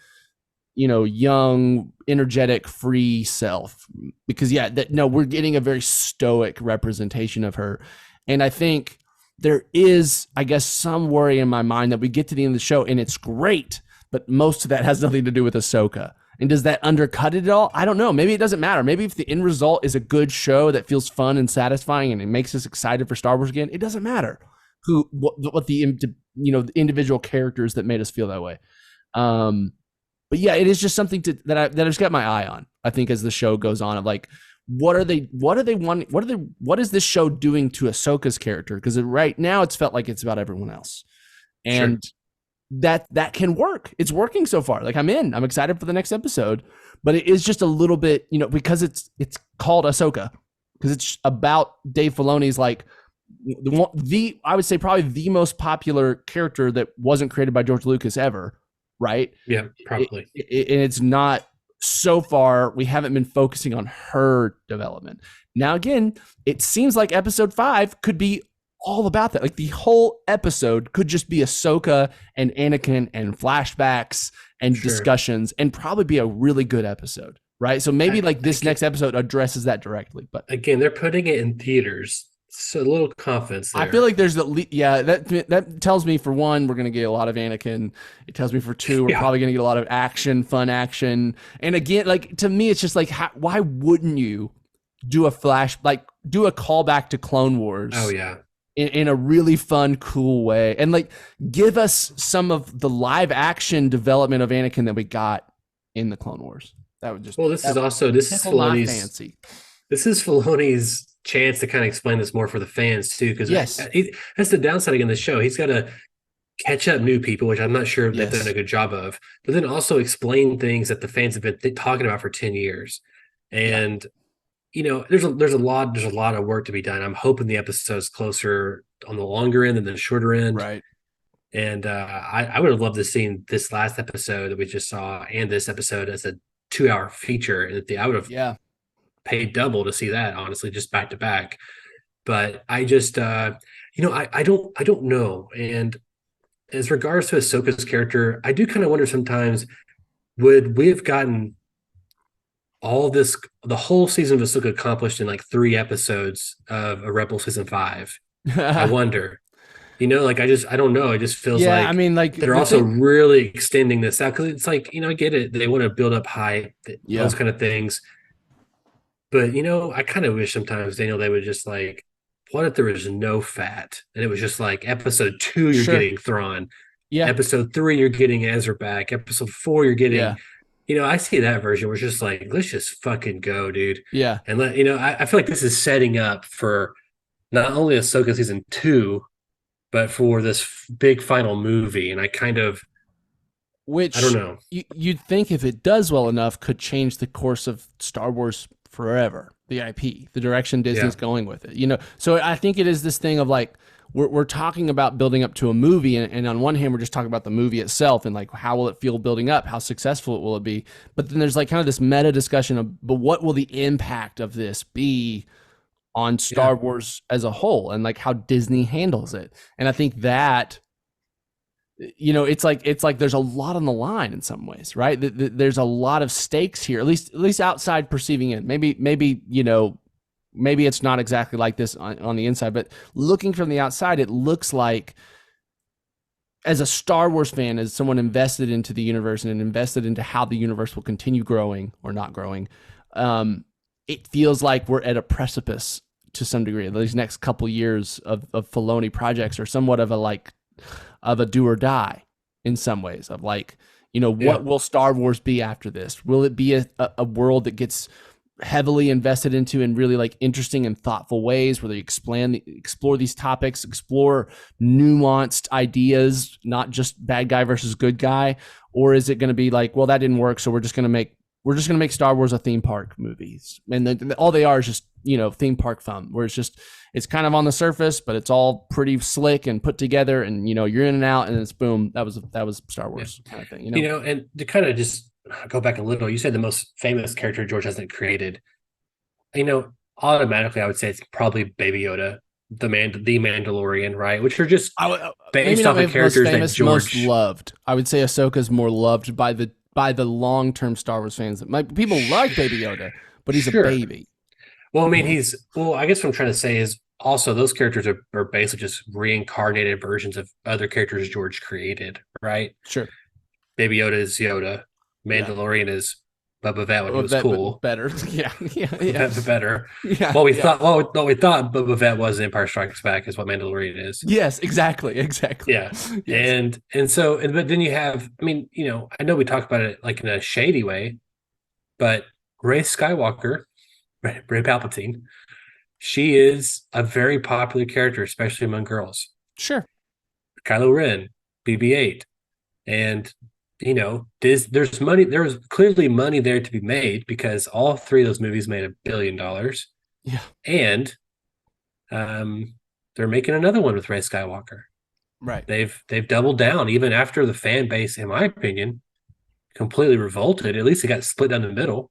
young, energetic, free self. Because we're getting a very stoic representation of her. And I think there is, I guess, some worry in my mind that we get to the end of the show and it's great, but most of that has nothing to do with Ahsoka. And does that undercut it at all? I don't know. Maybe it doesn't matter. Maybe if the end result is a good show that feels fun and satisfying and it makes us excited for Star Wars again, it doesn't matter what the the individual characters that made us feel that way. But yeah, it is just something that I've just got my eye on, I think, as the show goes on, of like, what is this show doing to Ahsoka's character? Because right now it's felt like it's about everyone else. And that can work. It's working so far. Like, I'm excited for the next episode, but it is just a little bit, because it's called Ahsoka, because it's about Dave Filoni's, like, I would say probably the most popular character that wasn't created by George Lucas ever. Right? Yeah, probably. And it's not, so far, we haven't been focusing on her development. Now, again, it seems like episode 5 could be all about that. Like, the whole episode could just be Ahsoka and Anakin and flashbacks and discussions, and probably be a really good episode. Right? So maybe this next episode addresses that directly. But again, they're putting it in theaters. So a little confidence there. I feel like there's that tells me, for one, we're gonna get a lot of Anakin. It tells me, for two, we're probably gonna get a lot of fun action. And again, like, to me, it's just like, why wouldn't you do a callback to Clone Wars? Oh yeah, in a really fun, cool way, and like give us some of the live action development of Anakin that we got in the Clone Wars. That would just this is Filoni's chance to kind of explain this more for the fans too, because that's the downside again. The show, he's got to catch up new people, which I'm not sure they've done a good job of, but then also explain things that the fans have been talking about for 10 years. And there's a lot of work to be done. I'm hoping the episode's closer on the longer end than the shorter end, right? And I would have loved to see this last episode that we just saw and this episode as a 2-hour feature, and I would have paid double to see that, honestly, just back to back. But I just I don't know. And as regards to Ahsoka's character, I do kind of wonder sometimes, would we have gotten all this, the whole season of Ahsoka, accomplished in like 3 episodes of a Rebel season 5? I wonder. Like I don't know. It just feels Yeah, like I mean, like they're the also thing. really extending this out because it's like, I get it. They want to build up hype, Yeah, those kind of things. But I kind of wish sometimes, Daniel, they would just like, what if there was no fat and it was just like episode 2, you're sure. getting Thrawn, Yeah, episode 3, you're getting Ezra back, episode 4, you're getting, yeah, I see that version where it's just like, let's just fucking go, dude. yeah. And I feel like this is setting up for not only Ahsoka season 2, but for this big final movie. And I don't Which know. you'd think if it does well enough could change the course of Star Wars forever, the IP, the direction Disney's going with it. So I think it is this thing of like we're talking about building up to a movie, and on one hand we're just talking about the movie itself and like how will it feel building up, how successful it will it be. But then there's like kind of this meta discussion of, but what will the impact of this be on Star Wars as a whole, and like how Disney handles it. And I think that it's like there's a lot on the line in some ways, right? There's a lot of stakes here, at least outside perceiving it. Maybe maybe it's not exactly like this on the inside, but looking from the outside, it looks like, as a Star Wars fan, as someone invested into the universe and invested into how the universe will continue growing or not growing, it feels like we're at a precipice to some degree. These next couple years of Filoni projects are somewhat of a do or die in some ways, of like, what will Star Wars be after this? Will it be a world that gets heavily invested into in really like interesting and thoughtful ways where they explore these topics, explore nuanced ideas, not just bad guy versus good guy? Or is it going to be like, well, that didn't work, so we're just going to make Star Wars a theme park movies, and all they are is just theme park fun, where it's kind of on the surface, but it's all pretty slick and put together, and you're in and out, and it's boom. That was Star Wars kind of thing. And to kind of just go back a little, you said the most famous character George hasn't created. Automatically, I would say it's probably Baby Yoda, the Mandalorian, right? Which are just based off of characters that George most loved. I would say Ahsoka's more loved by the long-term Star Wars fans. People like Baby Yoda, but he's a baby. Well, I mean, I guess what I'm trying to say is also those characters are basically just reincarnated versions of other characters George created, right? Sure. Baby Yoda is Yoda. Mandalorian is Boba Fett when he was cool. Better. Yeah. Better. Yeah. What we thought Boba Fett was Empire Strikes Back is what Mandalorian is. Yes, exactly. Yeah. Yes. But then you have, I know we talk about it like in a shady way, but Rey Skywalker, Rey Palpatine, she is a very popular character, especially among girls. Sure. Kylo Ren, BB-8, and there's money. There was clearly money there to be made because all 3 of those movies made $1 billion. Yeah, and they're making another one with Rey Skywalker. Right. They've doubled down even after the fan base, in my opinion, completely revolted. At least it got split down the middle.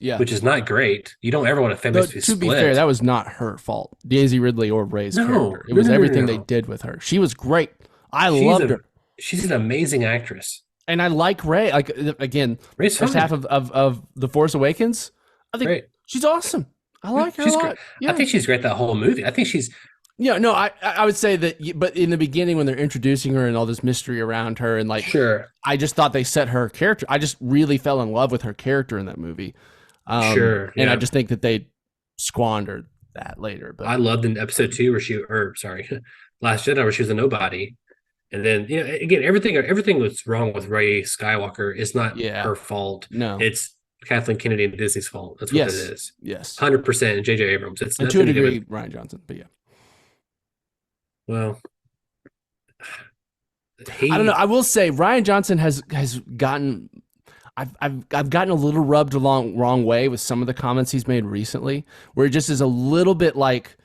Yeah, which is not great. You don't ever want a fan base to be split. To be fair, that was not her fault. Daisy Ridley or Rey's character. It was everything they did with her. She was great. I loved her. She's an amazing actress. And I like Rey. Like, again, Rey's first half of The Force Awakens, I think she's awesome. I like her a lot. Yeah. I think she's great that whole movie. I think she's... Yeah, no, I would say that, but in the beginning when they're introducing her and all this mystery around her and like... Sure. I just thought they set her character... I just really fell in love with her character in that movie. Sure. And I just think that they squandered that later. But I loved in episode 2 Last Jedi, where she was a nobody. And then, again, everything that's wrong with Rey Skywalker is not her fault. No. It's Kathleen Kennedy and Disney's fault. That's what it is. Yes. 100% J.J. Abrams. It's and to a degree, Rian Johnson, but yeah. Well, I don't know. I will say Rian Johnson has gotten... I've gotten a little rubbed along wrong way with some of the comments he's made recently, where it just is a little bit like,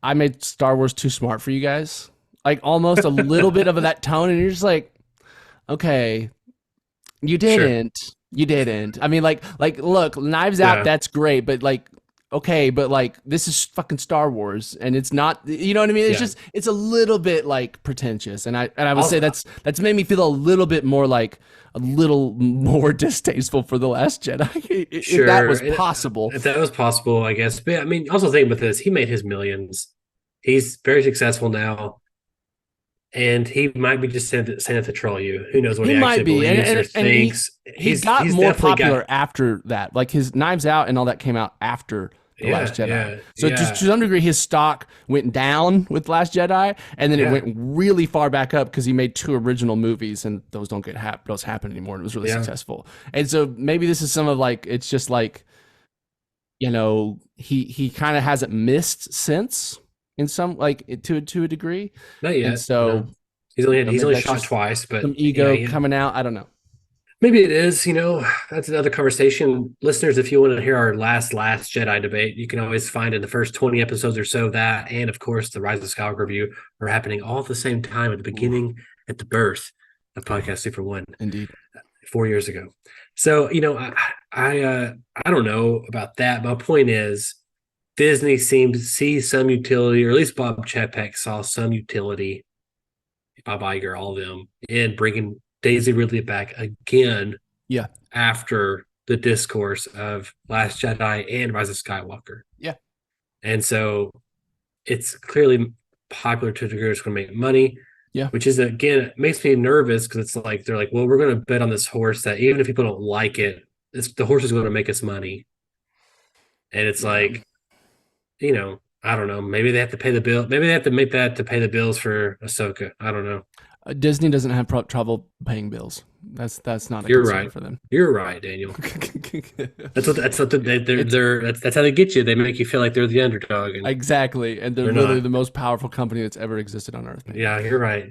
I made Star Wars too smart for you guys. Like almost a little bit of that tone, and you're just like, okay, you didn't. Sure. You didn't. I mean, like, look, Knives Out, that's great, but like, okay, but like, this is fucking Star Wars, and it's not. You know what I mean? It's just, it's a little bit like pretentious, and I would say that's made me feel a little bit more like a little more distasteful for The Last Jedi. If that was possible. If that was possible, I guess. But I mean, also think with this, he made his millions. He's very successful now. and he might be just saying it to troll you. Who knows what He he might actually be, believes or and thinks. he got more definitely popular after that. Like his Knives Out and all that came out after The Last Jedi. So just to some degree, his stock went down with Last Jedi, and then it went really far back up because he made 2 original movies, and those don't those happen anymore. And it was really successful. And so maybe this is some of like, it's just like, you know, he kind of hasn't missed since in some like to a degree. Not yet. And so he's only shot just twice, but some ego coming out. I don't know. Maybe it is, that's another conversation. Listeners, if you want to hear our last Jedi debate, you can always find in the first 20 episodes or so that, and of course, the Rise of Skywalker review are happening all at the same time at the beginning, at the birth of Podcast Super One. Indeed. 4 years ago. So, I don't know about that. My point is Disney seems to see some utility, or at least Bob Chapek saw some utility, Bob Iger, all of them, in bringing Daisy Ridley back again after the discourse of Last Jedi and Rise of Skywalker. Yeah. And so it's clearly popular to a degree, it's going to make money. Yeah. Which is, again, it makes me nervous because it's like, they're like, well, we're going to bet on this horse that even if people don't like it, the horse is going to make us money. And it's like, I don't know. Maybe they have to pay the bill. Maybe they have to make that to pay the bills for Ahsoka. I don't know. Disney doesn't have trouble paying bills. That's not a You're concern right for them. You're right, Daniel. That's how they get you. They make you feel like they're the underdog. And exactly, and they're literally the most powerful company that's ever existed on Earth. Man. Yeah, you're right.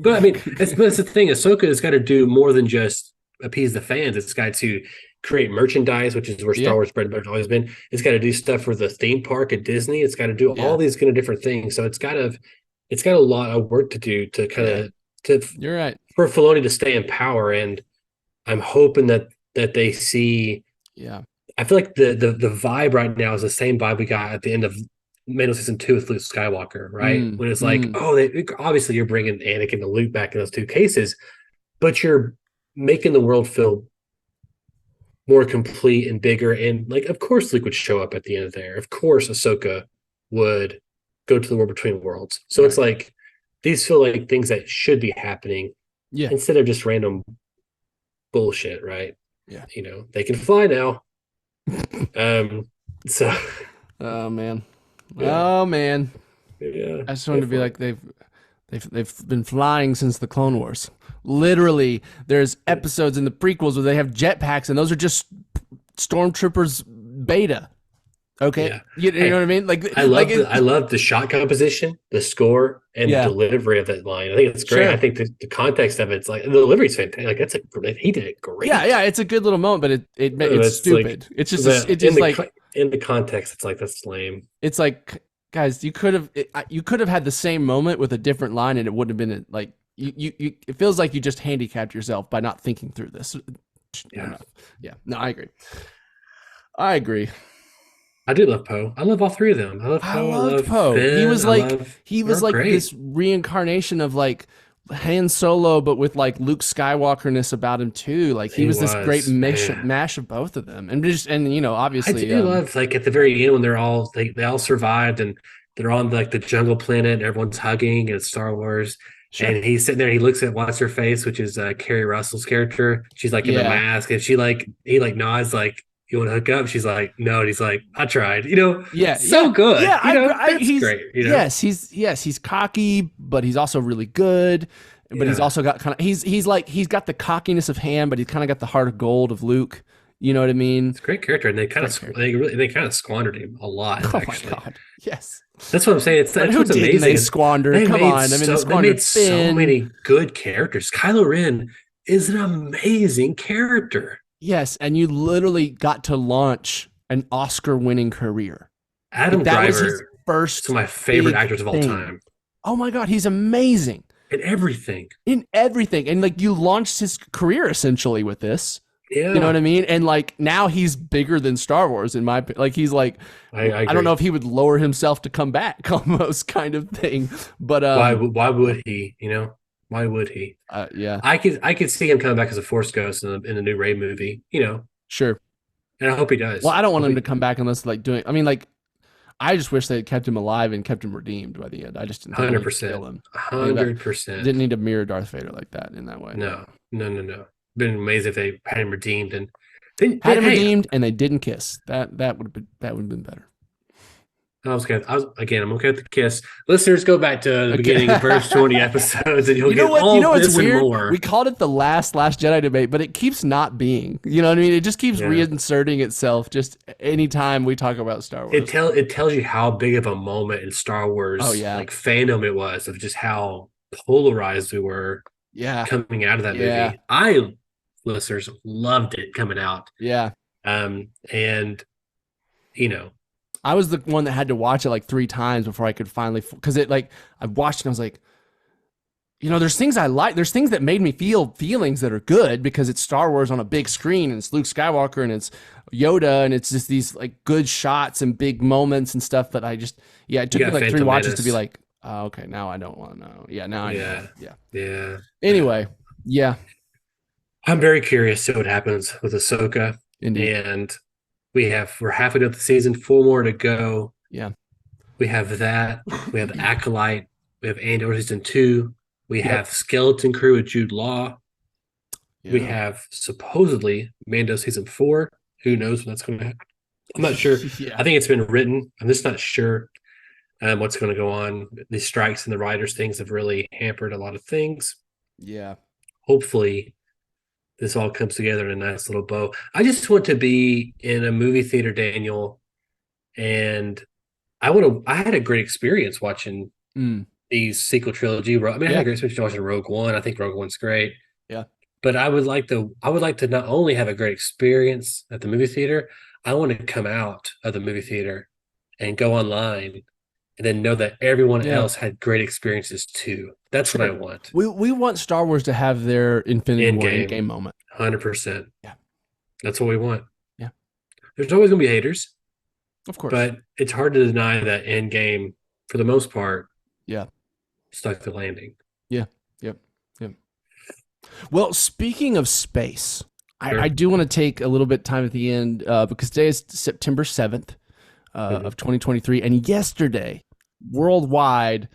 But I mean, that's the thing. Ahsoka has got to do more than just appease the fans. It's got to create merchandise, which is where Star Wars bread and butter has always been. It's got to do stuff for the theme park at Disney. It's got to do all these kind of different things. So it's got a lot of work to do to kind of You're right. For Filoni to stay in power, and I'm hoping that they see. Yeah, I feel like the vibe right now is the same vibe we got at the end of Mando season 2 with Luke Skywalker, right? When it's like, obviously you're bringing Anakin and Luke back in those 2 cases, but you're making the world feel more complete and bigger. And like, of course, Luke would show up at the end of there. Of course, Ahsoka would go to the world between worlds. So it's like, these feel like things that should be happening instead of just random bullshit, right? Yeah. They can fly now. So. Oh man. Yeah. Oh man. Yeah. I just wanted to be like they've been flying since the Clone Wars. Literally, there's episodes in the prequels where they have jetpacks, and those are just stormtroopers beta. Okay, you know what I mean? Like I love the shot composition, the score, and the delivery of that line. I think it's great. Sure. I think the context of it's like the delivery is fantastic. Like he did it great. Yeah, it's a good little moment, but it's stupid. Like, it's just in the context, it's like that's lame. It's like, guys, you could have had the same moment with a different line, and it wouldn't have been like you. It feels like you just handicapped yourself by not thinking through this. Yeah. No, I agree. I do love Poe. I love all 3 of them. I love Poe. I love Poe. Finn. He was like this reincarnation of like Han Solo, but with like Luke Skywalker-ness about him too. Like he was this great mash of both of them, and obviously, I do love like at the very end when they're all they all survived and they're on like the jungle planet and everyone's hugging and it's Star Wars. Sure. And he's sitting there and he looks at what's her face, which is Carrie Russell's character. She's like in the mask, and he nods like, you want to hook up? She's like, no. And he's like, I tried, good. Yeah. He's great. Yes. He's cocky, but he's also really good. But he's also got he's got the cockiness of Han, but he's kind of got the heart of gold of Luke. You know what I mean? It's a great character. And they kind of squandered him a lot. Oh actually. My God. Yes. That's what I'm saying. That's what's amazing. They squandered. They made so many good characters. Kylo Ren is an amazing character. Yes, and you literally got to launch an Oscar-winning career. Adam Driver was his first. One of my favorite actors of all time. Oh my God, he's amazing in everything. And like you launched his career essentially with this. Yeah, you know what I mean. And like now he's bigger than Star Wars in my like he's like I don't know if he would lower himself to come back almost kind of thing. But why would he? Why would he? Yeah, I could see him coming back as a Force Ghost in the new Rey movie. Sure. And I hope he does. Well, I don't want him to come back unless like doing. I mean, like, I just wish they had kept him alive and kept him redeemed by the end. I just didn't think they needed to kill 100%. him. 100%. Didn't need to mirror Darth Vader like that in that way. No. Been amazing if they had him redeemed and Had him redeemed and they didn't kiss. That would have been better. I'm okay with the kiss. Listeners, go back to the beginning of first 20 episodes and you'll get all this and more. We called it the last Jedi debate, but it keeps not being. You know what I mean? It just keeps reinserting itself just anytime we talk about Star Wars. It tells you how big of a moment in Star Wars like fandom it was, of just how polarized we were coming out of that movie. Listeners, loved it coming out. Yeah. And you know, I was the one that had to watch it like 3 times before I could finally, because it like I watched it and I was like, you know, there's things I like. There's things that made me feel feelings that are good because it's Star Wars on a big screen and it's Luke Skywalker and it's Yoda and it's just these like good shots and big moments and stuff. But I just, it took me like 3 watches to be like, oh, okay, now I don't want to know. Yeah, now I know. Yeah. Anyway, I'm very curious to see what happens with Ahsoka. Indeed. And we're halfway through the season, 4 more to go. Yeah. We have that. We have Acolyte. We have Andor season 2. We have Skeleton Crew with Jude Law. Yeah. We have supposedly Mando season 4. Who knows when that's going to happen? I'm not sure. I think it's been written. I'm just not sure what's going to go on. The strikes and the writers' things have really hampered a lot of things. Yeah. Hopefully this all comes together in a nice little bow. I just want to be in a movie theater, Daniel, and I had a great experience watching these sequel trilogy. I had a great experience watching Rogue One. I think Rogue One's great. Yeah. But I would like to not only have a great experience at the movie theater, I want to come out of the movie theater and go online and then know that everyone else had great experiences too. That's what I want. We want Star Wars to have their Infinity War Endgame moment. 100%. Yeah. That's what we want. Yeah. There's always going to be haters. Of course. But it's hard to deny that Endgame, for the most part, stuck the landing. Yeah. Yep. Well, speaking of space, I do want to take a little bit of time at the end because today is September 7th of 2023. And yesterday, worldwide,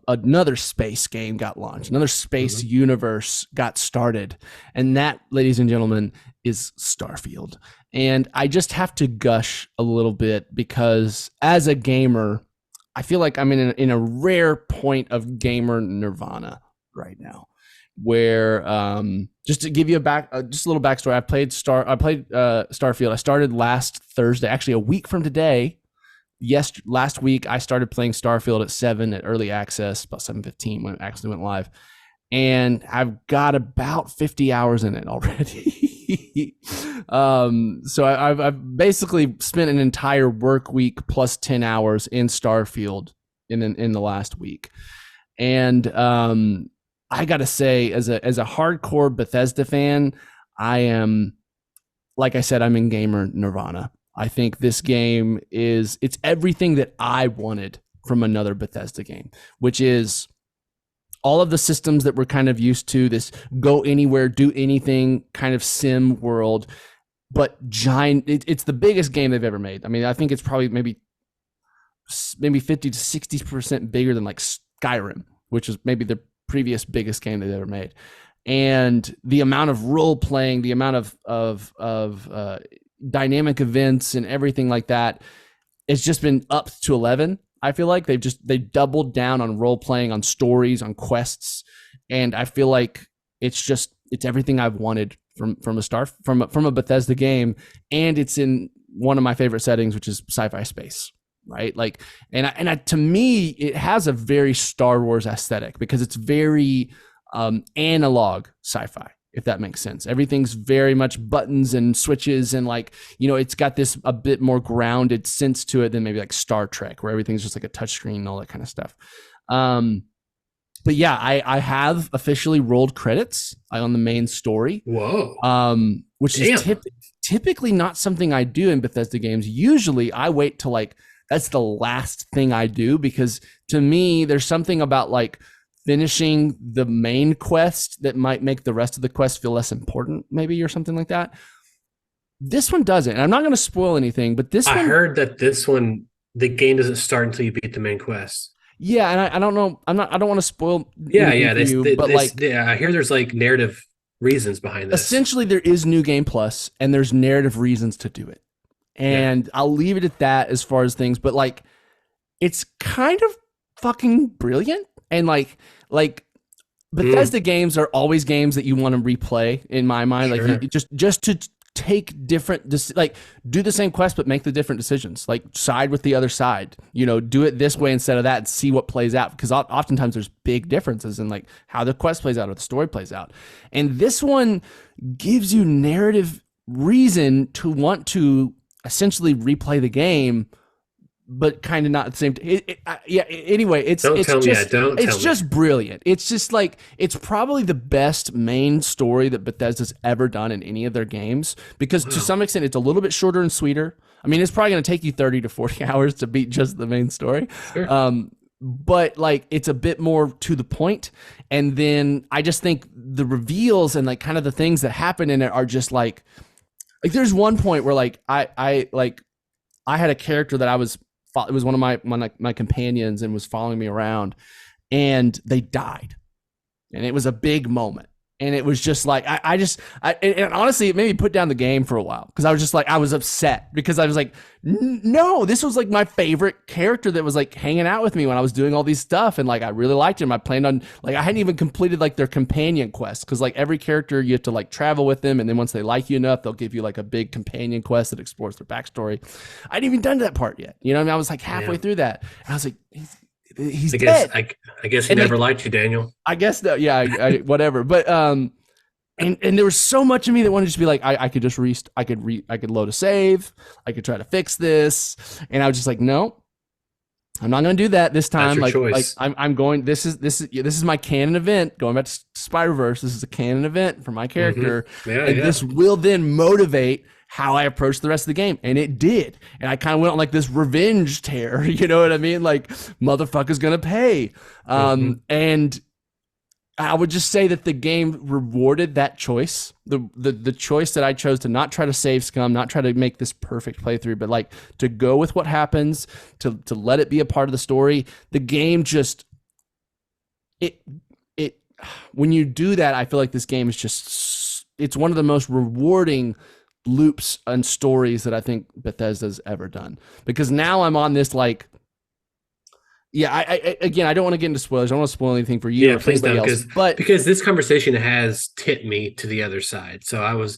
another space game got launched. Another space universe got started. And that, ladies and gentlemen, is Starfield. And I just have to gush a little bit because as a gamer, I feel like I'm in a rare point of gamer nirvana right now. Where just to give you just a little backstory, I played Starfield. I started last Thursday, actually a week from today. Last week I started playing Starfield at 7 at early access, about 7:15 when it actually went live, and I've got about 50 hours in it already. So I've basically spent an entire work week plus 10 hours in Starfield in the last week, and I gotta say, as a hardcore Bethesda fan, I am, like I said, I'm in gamer nirvana. I think this game it's everything that I wanted from another Bethesda game, which is all of the systems that we're kind of used to, this go anywhere, do anything kind of sim world, but giant. It's the biggest game they've ever made. I mean, I think it's probably maybe 50 to 60% bigger than like Skyrim, which is maybe the previous biggest game they've ever made. And the amount of role playing, the amount of dynamic events and everything like that, it's just been up to 11. I feel like they doubled down on role playing, on stories, on quests, and I feel like it's everything I've wanted from a Bethesda game, and it's in one of my favorite settings, which is sci-fi space. Right, like, and to me, it has a very Star Wars aesthetic because it's very analog sci-fi, if that makes sense. Everything's very much buttons and switches, and like, you know, it's got this a bit more grounded sense to it than maybe like Star Trek, where everything's just like a touchscreen and all that kind of stuff. But yeah, I have officially rolled credits on the main story. Whoa. Which is typically not something I do in Bethesda games. Usually, I wait till like. That's the last thing I do, because to me, there's something about like finishing the main quest that might make the rest of the quest feel less important, maybe, or something like that. This one doesn't. And I'm not going to spoil anything, but I heard that this one the game doesn't start until you beat the main quest. Yeah, and I don't know. I don't want to spoil Yeah, anything yeah. for you, but like I hear there's like narrative reasons behind this. essentially there is new game plus, and there's narrative reasons to do it. And I'll leave it at that as far as things, but like it's kind of fucking brilliant. And like Bethesda games are always games that you want to replay in my mind. Sure. Like just to take different, like do the same quest, but make the different decisions, like side with the other side, do it this way instead of that and see what plays out. Because oftentimes there's big differences in like how the quest plays out or the story plays out. And this one gives you narrative reason to want to essentially replay the game, but kind of not at the same anyway, it's just brilliant. It's just like it's probably the best main story that Bethesda's ever done in any of their games, because to some extent it's a little bit shorter and sweeter. I mean, it's probably going to take you 30 to 40 hours to beat just the main story. Sure. But like it's a bit more to the point. And then I just think the reveals and like kind of the things that happen in it are just like there's one point where like I had a character that it was one of my companions and was following me around, and they died, and it was a big moment. And it was just like, and honestly, it made me put down the game for a while, because I was just like, I was upset, because I was like, no, this was like my favorite character that was like hanging out with me when I was doing all these stuff. And like, I really liked him. I planned on, like, I hadn't even completed like their companion quest, because like every character you have to like travel with them. And then once they like you enough, they'll give you like a big companion quest that explores their backstory. I hadn't even done that part yet. You know what I mean? I was like halfway through that. And I was like, he's dead. I guess he never liked you, Daniel. I guess that, yeah, whatever. But and there was so much of me that wanted to just be like, I could just I could load a save, I could try to fix this, and I was just like, no, I'm not going to do that this time. That's your like choice. I'm going. This is my canon event. Going back to Spider-Verse, this is a canon event for my character, and this will then motivate how I approach the rest of the game. And it did. And I kind of went on like this revenge tear, you know what I mean? Like, motherfucker's gonna pay. And I would just say that the game rewarded that choice. The choice that I chose to not try to save scum, not try to make this perfect playthrough, but like to go with what happens, to let it be a part of the story. The game just when you do that, I feel like this game is just, it's one of the most rewarding loops and stories that I think Bethesda's ever done. Because now I'm on this like, I don't want to get into spoilers. I don't want to spoil anything for you or for please anybody don't, because this conversation has tipped me to the other side. So I was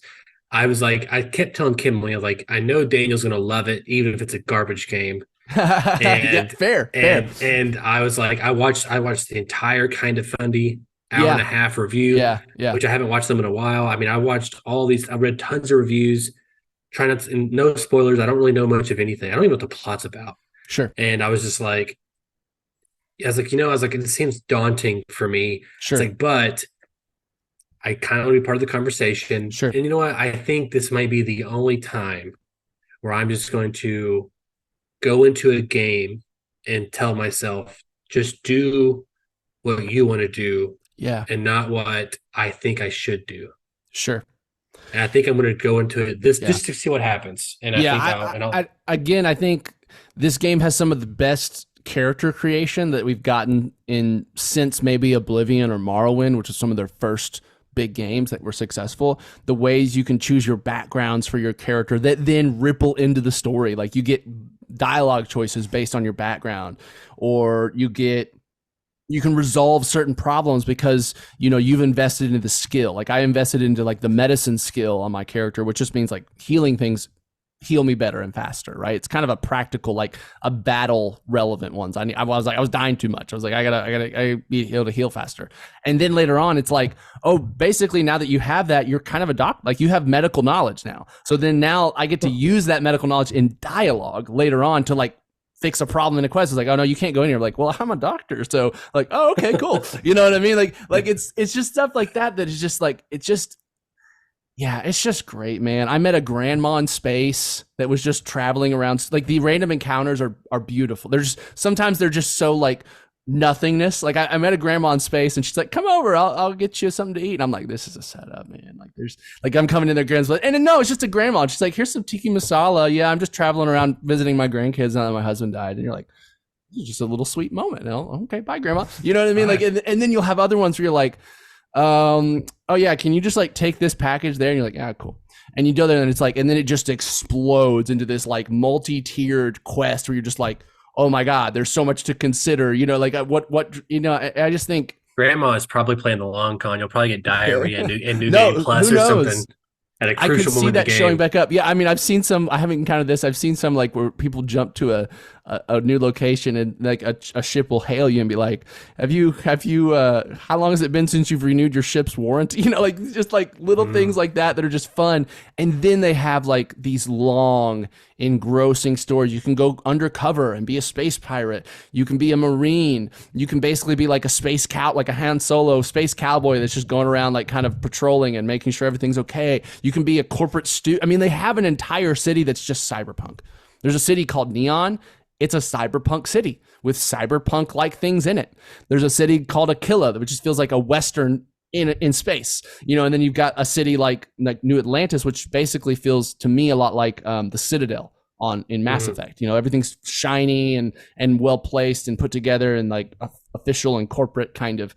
like, I kept telling Kimberly, like, I know Daniel's gonna love it, even if it's a garbage game. Fair. And I was like, I watched the entire Kind of Fundy hour and a half review, which I haven't watched them in a while. I mean, I watched all these, I read tons of reviews, trying not to, and no spoilers. I don't really know much of anything. I don't even know what the plot's about. Sure. And I was just like, it seems daunting for me. Sure. It's like, but I kind of want to be part of the conversation. Sure. And you know what? I think this might be the only time where I'm just going to go into a game and tell myself, just do what you want to do. Yeah. And not what I think I should do. Sure. And I think I'm going to go into it just to see what happens. And I think this game has some of the best character creation that we've gotten in since maybe Oblivion or Morrowind, which is some of their first big games that were successful. The ways you can choose your backgrounds for your character that then ripple into the story. Like you get dialogue choices based on your background, or you can resolve certain problems because, you've invested into the skill. Like I invested into like the medicine skill on my character, which just means like healing things heal me better and faster, right? It's kind of a practical, like a battle relevant ones. I was dying too much. I was like, I gotta be able to heal faster. And then later on, it's like, oh, basically now that you have that, you're kind of a doctor. Like you have medical knowledge now. So then now I get to use that medical knowledge in dialogue later on to like fix a problem in a quest. It's like, oh no, you can't go in here. Like, well, I'm a doctor. So like, oh, okay, cool. You know what I mean? Like it's just stuff like that is just like, it's just great, man. I met a grandma in space that was just traveling around. Like the random encounters are beautiful. Sometimes they're just so like nothingness. Like I met a grandma in space and she's like, come over, I'll get you something to eat. And I'm like, this is a setup, man. Like there's like, I'm coming in their grandma's, and then, no, it's just a grandma. And she's like, here's some tiki masala. Yeah, I'm just traveling around visiting my grandkids now that my husband died. And you're like, this is just a little sweet moment. Okay, bye grandma. You know what I mean? Like, and then you'll have other ones where you're like, oh yeah, can you just like take this package there? And you're like, yeah, cool. And you go there and it's like, and then it just explodes into this like multi-tiered quest where you're just like, oh my God, there's so much to consider, like what, I just think. Grandma is probably playing the long con. You'll probably get diarrhea in New No, Game Plus who or knows? something at a I could crucial see moment in that the game. showing back up. Yeah, I mean, I've seen some. I haven't encountered this. I've seen some like where people jump to a new location and like a ship will hail you and be like, "Have you? How long has it been since you've renewed your ship's warranty?" Like just like little things like that are just fun. And then they have like these long, engrossing stories. You can go undercover and be a space pirate. You can be a marine. You can basically be like a space like a Han Solo space cowboy that's just going around like kind of patrolling and making sure everything's okay. You can be a corporate I mean, they have an entire city that's just cyberpunk. There's a city called Neon. It's a cyberpunk city with cyberpunk-like things in it. There's a city called Aquila, which just feels like a Western in space, and then you've got a city like New Atlantis, which basically feels to me a lot like the Citadel in Mass Effect. Everything's shiny and well placed and put together and like official and corporate kind of.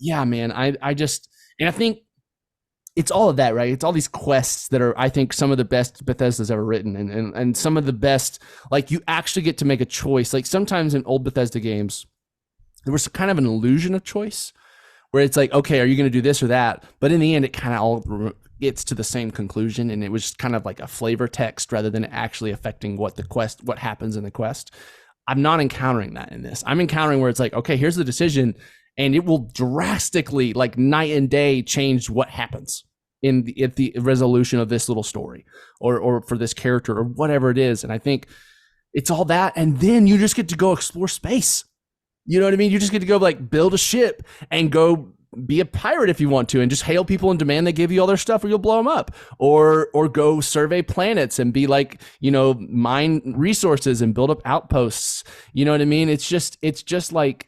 Yeah, man, I think it's all of that, right? It's all these quests that are, I think, some of the best Bethesda's ever written, and some of the best, like you actually get to make a choice. Like sometimes in old Bethesda games, there was kind of an illusion of choice where it's like, okay, are you going to do this or that? But in the end, it kind of all gets to the same conclusion, and it was just kind of like a flavor text rather than actually affecting what happens in the quest. I'm not encountering that in this. I'm encountering where it's like, okay, here's the decision, and it will drastically, like night and day, change what happens in the resolution of this little story or for this character or whatever it is. And I think it's all that. And then you just get to go explore space. You know what I mean? You just get to go like build a ship and go be a pirate if you want to, and just hail people and demand they give you all their stuff or you'll blow them up, or go survey planets and be like, mine resources and build up outposts. You know what I mean? It's just like,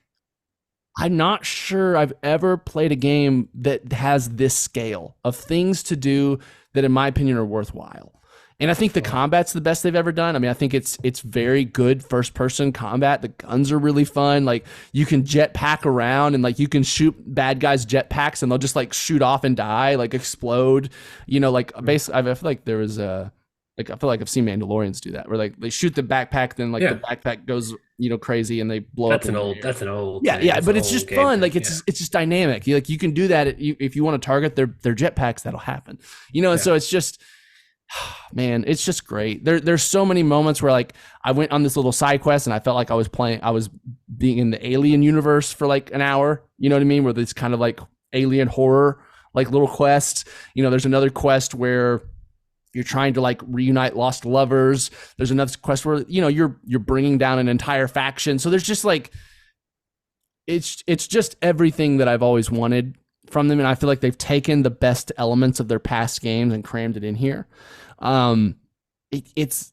I'm not sure I've ever played a game that has this scale of things to do that, in my opinion, are worthwhile. And I think the combat's the best they've ever done. I mean, I think it's very good first-person combat. The guns are really fun. Like, you can jetpack around and, like, you can shoot bad guys' jetpacks and they'll just, like, shoot off and die, like, explode. Like, basically, I feel like there was a... Like, I feel like I've seen Mandalorians do that, where like they shoot the backpack, then like the backpack goes, crazy, and they blow That's up. That's an old. Yeah, thing. yeah, That's but an it's old just game fun. thing. Like it's just dynamic. You can do that if you want to target their jetpacks, that'll happen. And so it's just, man, it's just great. There's so many moments where like I went on this little side quest and I felt like I was being in the Alien universe for like an hour. You know what I mean? Where it's kind of like alien horror, like little quests. There's another quest where you're trying to like reunite lost lovers. There's another quest where, you're bringing down an entire faction. So there's just like, it's just everything that I've always wanted from them. And I feel like they've taken the best elements of their past games and crammed it in here. It's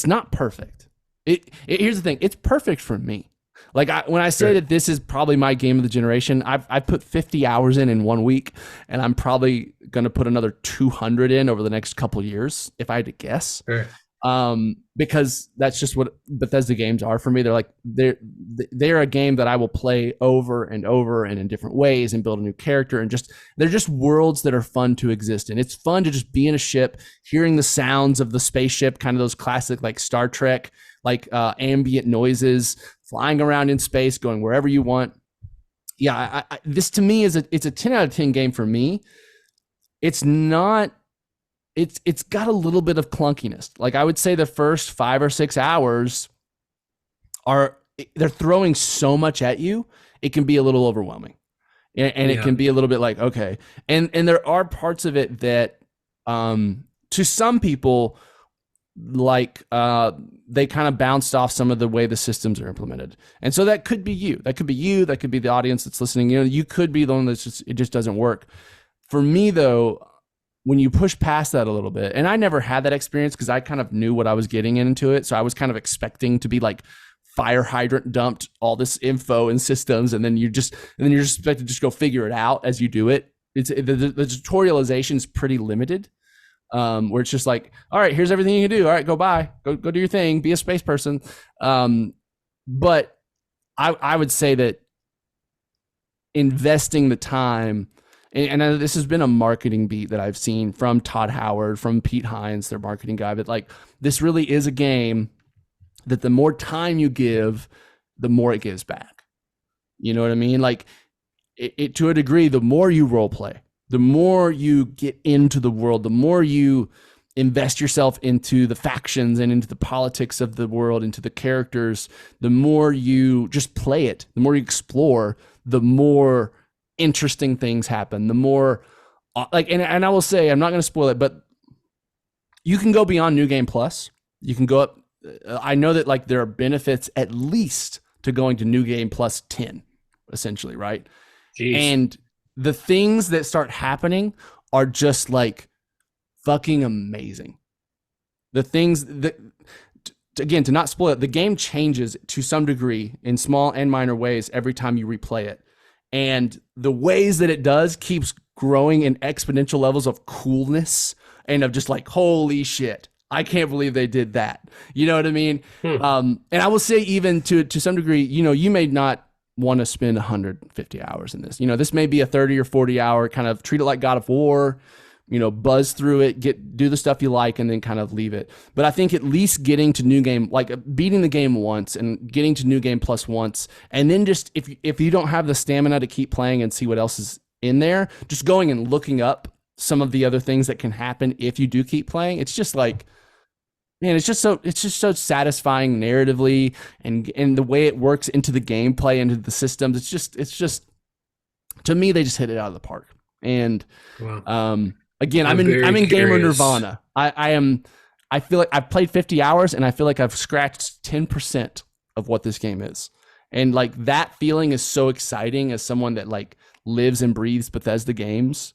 not perfect. Here's the thing. It's perfect for me. Like when I say that this is probably my game of the generation, I've put 50 hours in 1 week, and I'm probably going to put another 200 in over the next couple years, if I had to guess. Sure. Because that's just what Bethesda games are for me. They're like they're a game that I will play over and over and in different ways and build a new character, and they're just worlds that are fun to exist in. It's fun to just be in a ship, hearing the sounds of the spaceship, kind of those classic like Star Trek, like ambient noises, flying around in space, going wherever you want. Yeah, this to me it's a 10 out of 10 game for me. It's not. It's got a little bit of clunkiness. Like I would say the first 5 or 6 hours they're throwing so much at you, it can be a little overwhelming. And it can be a little bit like, okay. And there are parts of it that to some people, like they kind of bounced off some of the way the systems are implemented. And so that could be you. That could be the audience that's listening. You could be the one that's it just doesn't work. For me though, when you push past that a little bit, and I never had that experience because I kind of knew what I was getting into it. So I was kind of expecting to be like fire hydrant dumped all this info and systems, and then you're just expected to just go figure it out as you do it. It's the tutorialization is pretty limited, where it's just like, all right, here's everything you can do. All right, go do your thing, be a space person. But I would say that investing the time, and this has been a marketing beat that I've seen from Todd Howard, from Pete Hines, their marketing guy, but like this really is a game that the more time you give, the more it gives back. You know what I mean? Like it to a degree, the more you role play, the more you get into the world, the more you invest yourself into the factions and into the politics of the world, into the characters, the more you just play it, the more you explore, the more interesting things happen, the more and I will say, I'm not going to spoil it, but you can go beyond New Game Plus. You can go up. I know that like there are benefits at least to going to New Game Plus 10, essentially, right? Jeez. And the things that start happening are just like fucking amazing. The things that, again, to not spoil it, the game changes to some degree in small and minor ways every time you replay it. And the ways that it does keeps growing in exponential levels of coolness and of just like, holy shit, I can't believe they did that. You know what I mean? And I will say, even to some degree, you know, you may not want to spend 150 hours in this. You know, this may be a 30 or 40 hour kind of treat it like God of War, you know, buzz through it, do the stuff you like, and then kind of leave it. But I think at least getting to New Game, like beating the game once and getting to New Game Plus once, and then just if you don't have the stamina to keep playing and see what else is in there, just going and looking up some of the other things that can happen if you do keep playing. It's just like, man, it's just so satisfying narratively, and the way it works into the gameplay, into the systems. It's just to me, they just hit it out of the park. And Wow. Again, I'm in gamer nirvana. I feel like I've played 50 hours and I feel like I've scratched 10% of what this game is. And like that feeling is so exciting as someone that like lives and breathes Bethesda games,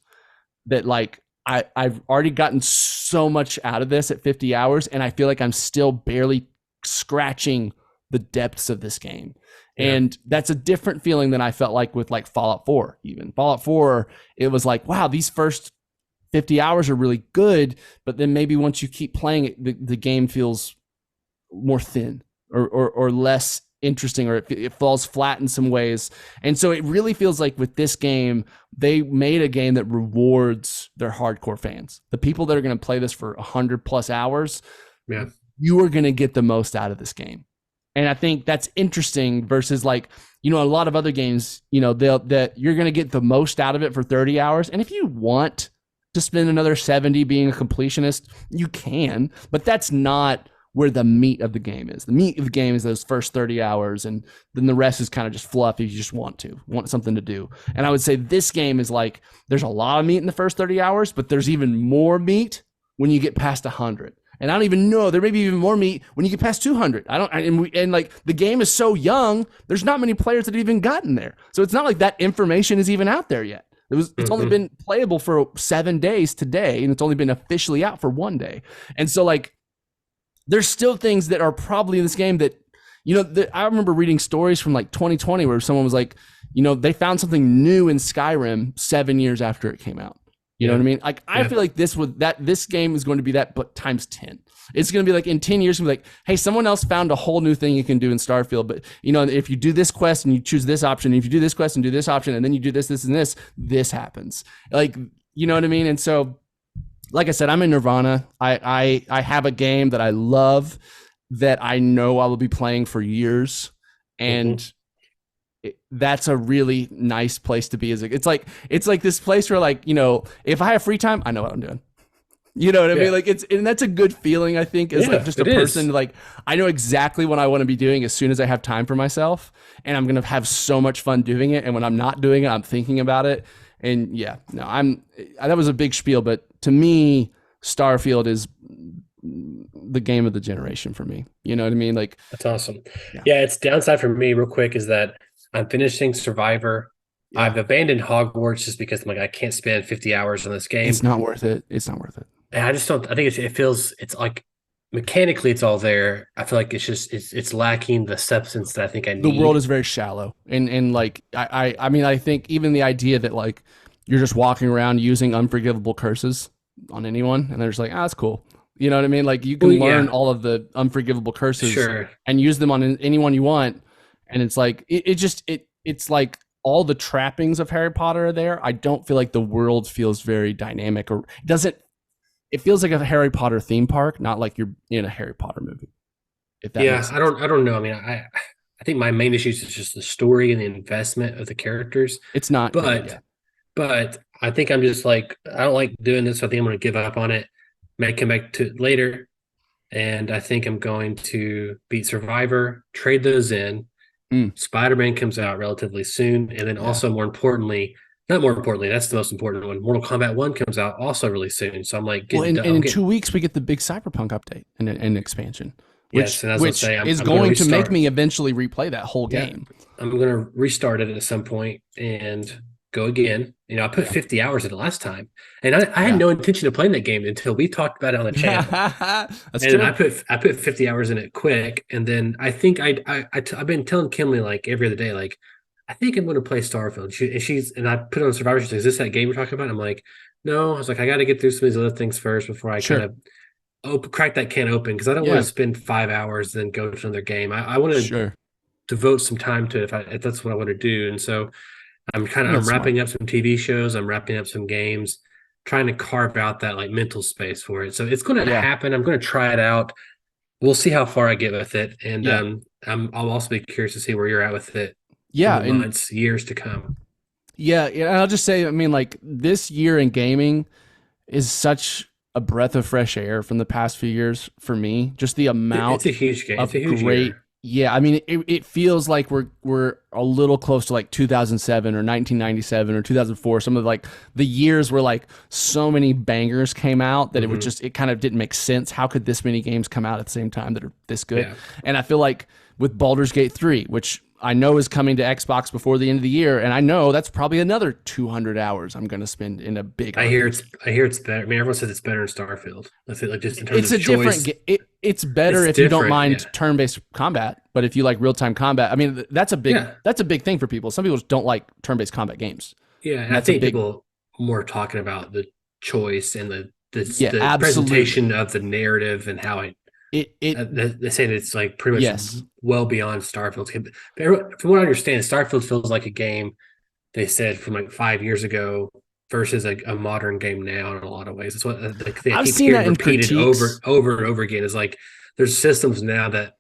that like I've already gotten so much out of this at 50 hours, and I feel like I'm still barely scratching the depths of this game. Yeah. And that's a different feeling than I felt like with like Fallout 4. Even Fallout 4, it was like, wow, these first 50 hours are really good, but then maybe once you keep playing it, the game feels more thin or less interesting, or it falls flat in some ways. And so it really feels like with this game, they made a game that rewards their hardcore fans, the people that are going to play this for 100+ hours. Yeah, you are going to get the most out of this game. And I think that's interesting versus like, you know, a lot of other games, you know, that you're going to get the most out of it for 30 hours. And if you want to spend another 70 being a completionist, you can, but that's not where the meat of the game is. The meat of the game is those first 30 hours, and then the rest is kind of just fluff if you just want something to do. And I would say this game is like, there's a lot of meat in the first 30 hours, but there's even more meat when you get past 100. And I don't even know, there may be even more meat when you get past 200. And like the game is so young, there's not many players that have even gotten there. So it's not like that information is even out there yet. It's only been playable for 7 days today, and it's only been officially out for 1 day. And so like, there's still things that are probably in this game that, you know, I remember reading stories from like 2020 where someone was like, you know, they found something new in Skyrim 7 years after it came out. You know what I mean? Like, I feel like this game is going to be that, but times 10. It's going to be like in 10 years, like, hey, someone else found a whole new thing you can do in Starfield. But, you know, if you do this quest and you choose this option, and if you do this quest and do this option, and then you do this, and this happens. Like, you know what I mean? And so, like I said, I'm in nirvana. I have a game that I love, that I know I will be playing for years. And that's a really nice place to be. It's like this place where, like, you know, if I have free time, I know what I'm doing. You know what I mean? Like, and that's a good feeling, I think, as like just a person. Like, I know exactly what I want to be doing as soon as I have time for myself, and I'm gonna have so much fun doing it. And when I'm not doing it, I'm thinking about it. And that was a big spiel, but to me, Starfield is the game of the generation for me. You know what I mean? Like, that's awesome. Yeah, it's downside for me real quick is that I'm finishing Survivor. Yeah. I've abandoned Hogwarts just because I'm like, I can't spend 50 hours on this game. It's not worth it. And I just don't, I think it feels, it's like mechanically it's all there. I feel like it's lacking the substance that I think I The need. world is very shallow, and like I mean, I think even the idea that like you're just walking around using unforgivable curses on anyone, and they're just like, ah, that's cool. You know what I mean? Like you can Well, learn yeah, all of the unforgivable curses sure. and use them on anyone you want, and it's like it's like all the trappings of Harry Potter are there. I don't feel like the world feels very dynamic, or it doesn't. It feels like a Harry Potter theme park, not like you're in a Harry Potter movie. If that makes Yeah, sense. I don't know. I mean, I think my main issue is just the story and the investment of the characters. It's not good. But Yeah. but I think I'm just like I don't like doing this. So I think I'm going to give up on it. May come back to it later, and I think I'm going to beat Survivor, trade those in. Mm, Spider-Man comes out relatively soon, and then yeah. also more importantly, not more importantly, that's the most important one. Mortal Kombat 1 comes out also really soon. So I'm like Well, getting done. and I'm in getting 2 weeks we get the big Cyberpunk update and expansion, yes, and as I which say, is I'm going to going to make restart. me eventually replay that whole Yeah, game. I'm going to restart it at some point and go again. You know, I put Yeah. 50 hours in it last time, and I had Yeah. no intention of playing that game until we talked about it on the channel. That's And then true. I put 50 hours in it quick, and then I think I've been telling Kimberly like every other day, like I think I'm going to play Starfield. And I put it on Survivor. She's like, "Is this that game we're talking about?" I'm like, "No." I was like, "I got to get through some of these other things first before I kind Sure. of crack that can open because I don't want Yeah. to spend 5 hours then go to another game. I want to Sure. devote some time to it if that's what I want to do." And so I think I'm that's smart. wrapping up some TV shows. I'm wrapping up some games, trying to carve out that like mental space for it. So it's going to Yeah. happen. I'm going to try it out. We'll see how far I get with it, and Yeah. I'll also be curious to see where you're at with it in Yeah. the And months, years to come. yeah, and I'll just say, I mean, like this year in gaming is such a breath of fresh air from the past few years for me. Just the amount It's a huge game. It's a of huge great. year. Yeah, I mean, it feels like we're a little close to like 2007 or 1997 or 2004. Some of like the years where like so many bangers came out that Hmm. it kind of didn't make sense. How could this many games come out at the same time that are this good? Yeah, And I feel like with Baldur's Gate 3, which I know is coming to Xbox before the end of the year, and I know that's probably another 200 hours I'm going to spend in a big. I hear RPG. it's better. I mean, everyone says it's better in Starfield. I feel like just in terms It's a of choice, different. It's better it's if you don't different. mind Yeah, turn-based combat, but if you like real-time combat, I mean that's a big yeah, thing for people. Some people just don't like turn-based combat games, yeah. and And I that's a think big. people more talking about the choice and Yeah, the absolutely. presentation of the narrative and how it. It They say that it's like pretty much yes. well beyond Starfield. From what I understand, Starfield feels like a game they said from like 5 years ago versus a modern game now in a lot of ways. It's what like they I've keep seen that hearing in repeated over critiques. over and over again. Is like there's systems now that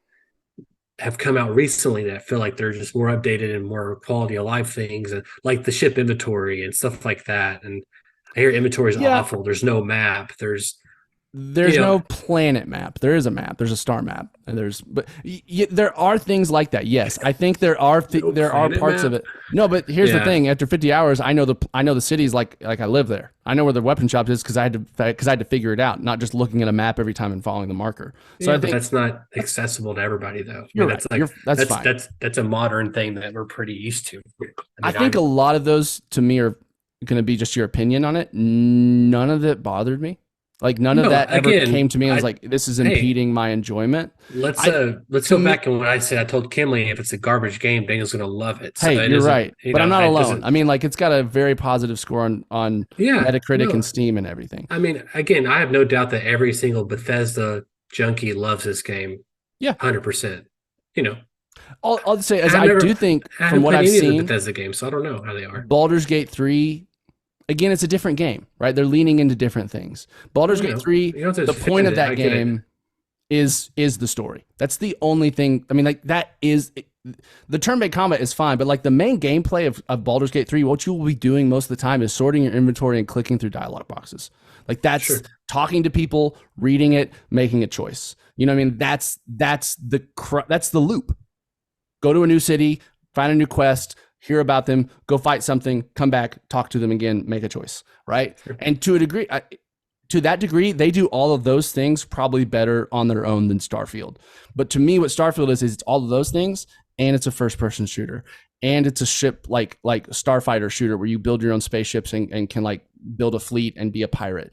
have come out recently that feel like they're just more updated and more quality of life things, and like the ship inventory and stuff like that. And I hear inventory is Yeah, awful. There's no map. There's there's you know no planet map. There is a map. There's a star map, and there are things like that. Yes, I think no there are planet parts of map. it. No, but here's the Yeah, thing. After 50 hours, I know the cities like I live there. I know where the weapon shop is because I had to figure it out, not just looking at a map every time and following the marker. So yeah, I but think that's not accessible to everybody, though. I you're mean, right. that's like That's fine. that's a modern thing that we're pretty used to. I I mean, think a lot of those to me are going to be just your opinion on it. None of it bothered me. Like none of no, that ever came again, to me and was like, this is hey, impeding my enjoyment. let's I let's to go me, back and what I said. I told Kimley if it's a garbage game, Daniel's gonna love it. So hey, it you're isn't, right, but I'm not it alone. doesn't. I mean, like it's got a very positive score on Yeah, Metacritic and no, Steam and everything. I mean, again, I have no doubt that every single Bethesda junkie loves this game, Yeah, 100%. You know, I'll say as I've I never, do think I from haven't what played I've any of the seen, Bethesda games, so I don't know how they are. Baldur's Gate 3, again, it's a different game, right? They're leaning into different things. Baldur's I Gate know 3, you don't have to the point defend of it. that I get it. game is the story. That's the only thing. I mean, like that is the turn-based combat is fine, but like the main gameplay of Baldur's Gate 3, what you will be doing most of the time is sorting your inventory and clicking through dialogue boxes. Like that's Sure. talking to people, reading it, making a choice. You know what I mean? That's the loop. Go to a new city, find a new quest, hear about them, go fight something, come back, talk to them again, make a choice, right? Sure. And to that degree, they do all of those things probably better on their own than Starfield. But to me, what Starfield is it's all of those things, and it's a first-person shooter, and it's a ship like Starfighter shooter where you build your own spaceships and can like build a fleet and be a pirate.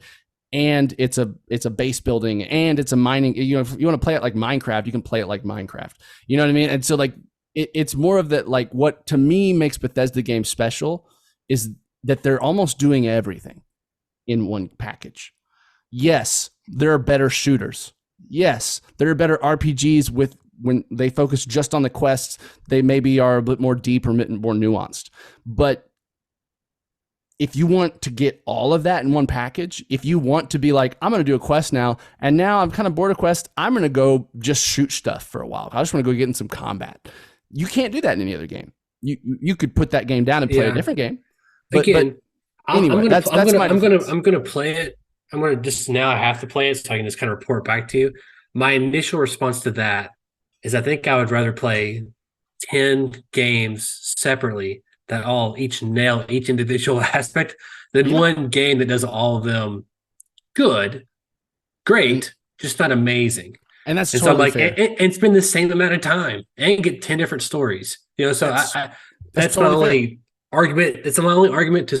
and it's a base building, and it's a mining. You know, if you want to play it like Minecraft, you can play it like Minecraft. You know what I mean? And so like it's more of that. Like what to me makes Bethesda games special is that they're almost doing everything in one package. Yes, there are better shooters. Yes, there are better RPGs with when they focus just on the quests, they maybe are a bit more deep or more nuanced. But if you want to get all of that in one package, if you want to be like, I'm going to do a quest now, and now I'm kind of bored of quest, I'm going to go just shoot stuff for a while. I just want to go get in some combat. You can't do that in any other game. You could put that game down and play a different game. But anyway, I'm gonna play it. I'm gonna just now I have to play it so I can just kind of report back to you. My initial response to that is I think I would rather play 10 games separately that each nail each individual aspect than one game that does all of them good, great, just not amazing. And that's totally so I'm like, fair. And spend the same amount of time and get 10 different stories. You know, so that's my only argument. It's my only argument to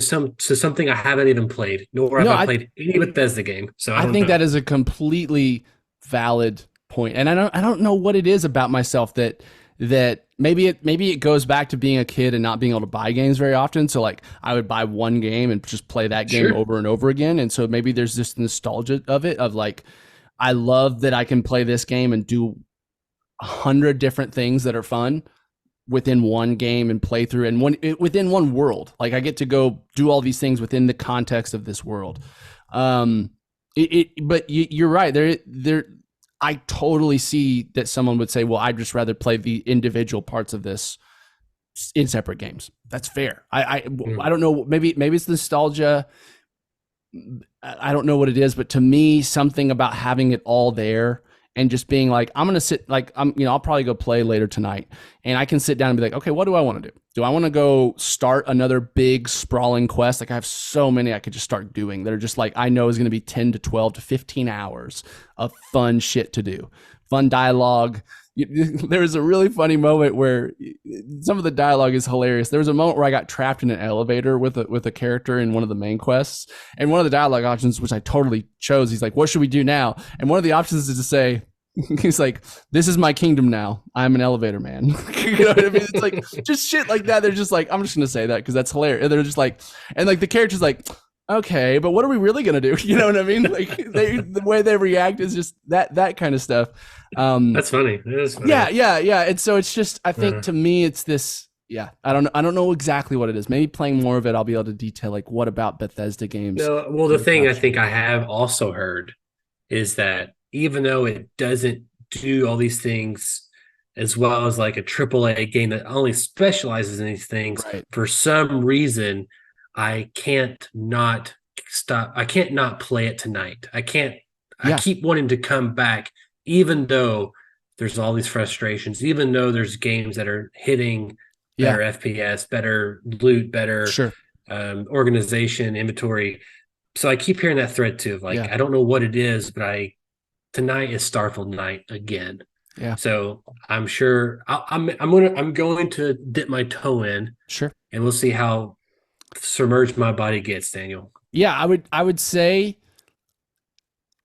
something I haven't even played, nor have I played any Bethesda game. So I think that is a completely valid point. And I don't know what it is about myself that maybe it goes back to being a kid and not being able to buy games very often. So like I would buy one game and just play that game over and over again. And so maybe there's this nostalgia of it, of like, I love that I can play this game and do 100 different things that are fun within one game and play through and within one world. Like I get to go do all these things within the context of this world. But you're right. I totally see that someone would say, well, I'd just rather play the individual parts of this in separate games. That's fair. I don't know. Maybe it's nostalgia. I don't know what it is, but to me, something about having it all there and just being like, I'm going to sit, like, I'll probably go play later tonight, and I can sit down and be like, okay, what do I want to do? Do I want to go start another big sprawling quest? Like I have so many I could just start doing that are just like, I know is going to be 10 to 12 to 15 hours of fun shit to do, fun dialogue. There was a really funny moment where some of the dialogue is hilarious. There was a moment where I got trapped in an elevator with a character in one of the main quests, and one of the dialogue options, which I totally chose, he's like, what should we do now? And one of the options is to say, he's like, this is my kingdom now, I'm an elevator man. You know what I mean? It's like just shit like that. They're just like, I'm just gonna say that because that's hilarious. And they're just like, and like the character's like, okay, but what are we really gonna do? You know what I mean? Like the way they react is just that kind of stuff. That's funny. It is funny. Yeah. And so it's just, I think to me, it's this. Yeah, I don't know exactly what it is. Maybe playing more of it, I'll be able to detail like what about Bethesda games. No, well, the thing I think I have also heard is that even though it doesn't do all these things as well as like a AAA game that only specializes in these things, for some reason, I can't not stop. I can't not play it tonight. I keep wanting to come back, even though there's all these frustrations, even though there's games that are hitting better FPS, better loot, better organization, inventory. So I keep hearing that thread too. Like, I don't know what it is, but tonight is Starfield night again. Yeah. So I'm sure I'm going to dip my toe in. Sure. And we'll see how submerged my body gets, Daniel. Yeah, I would say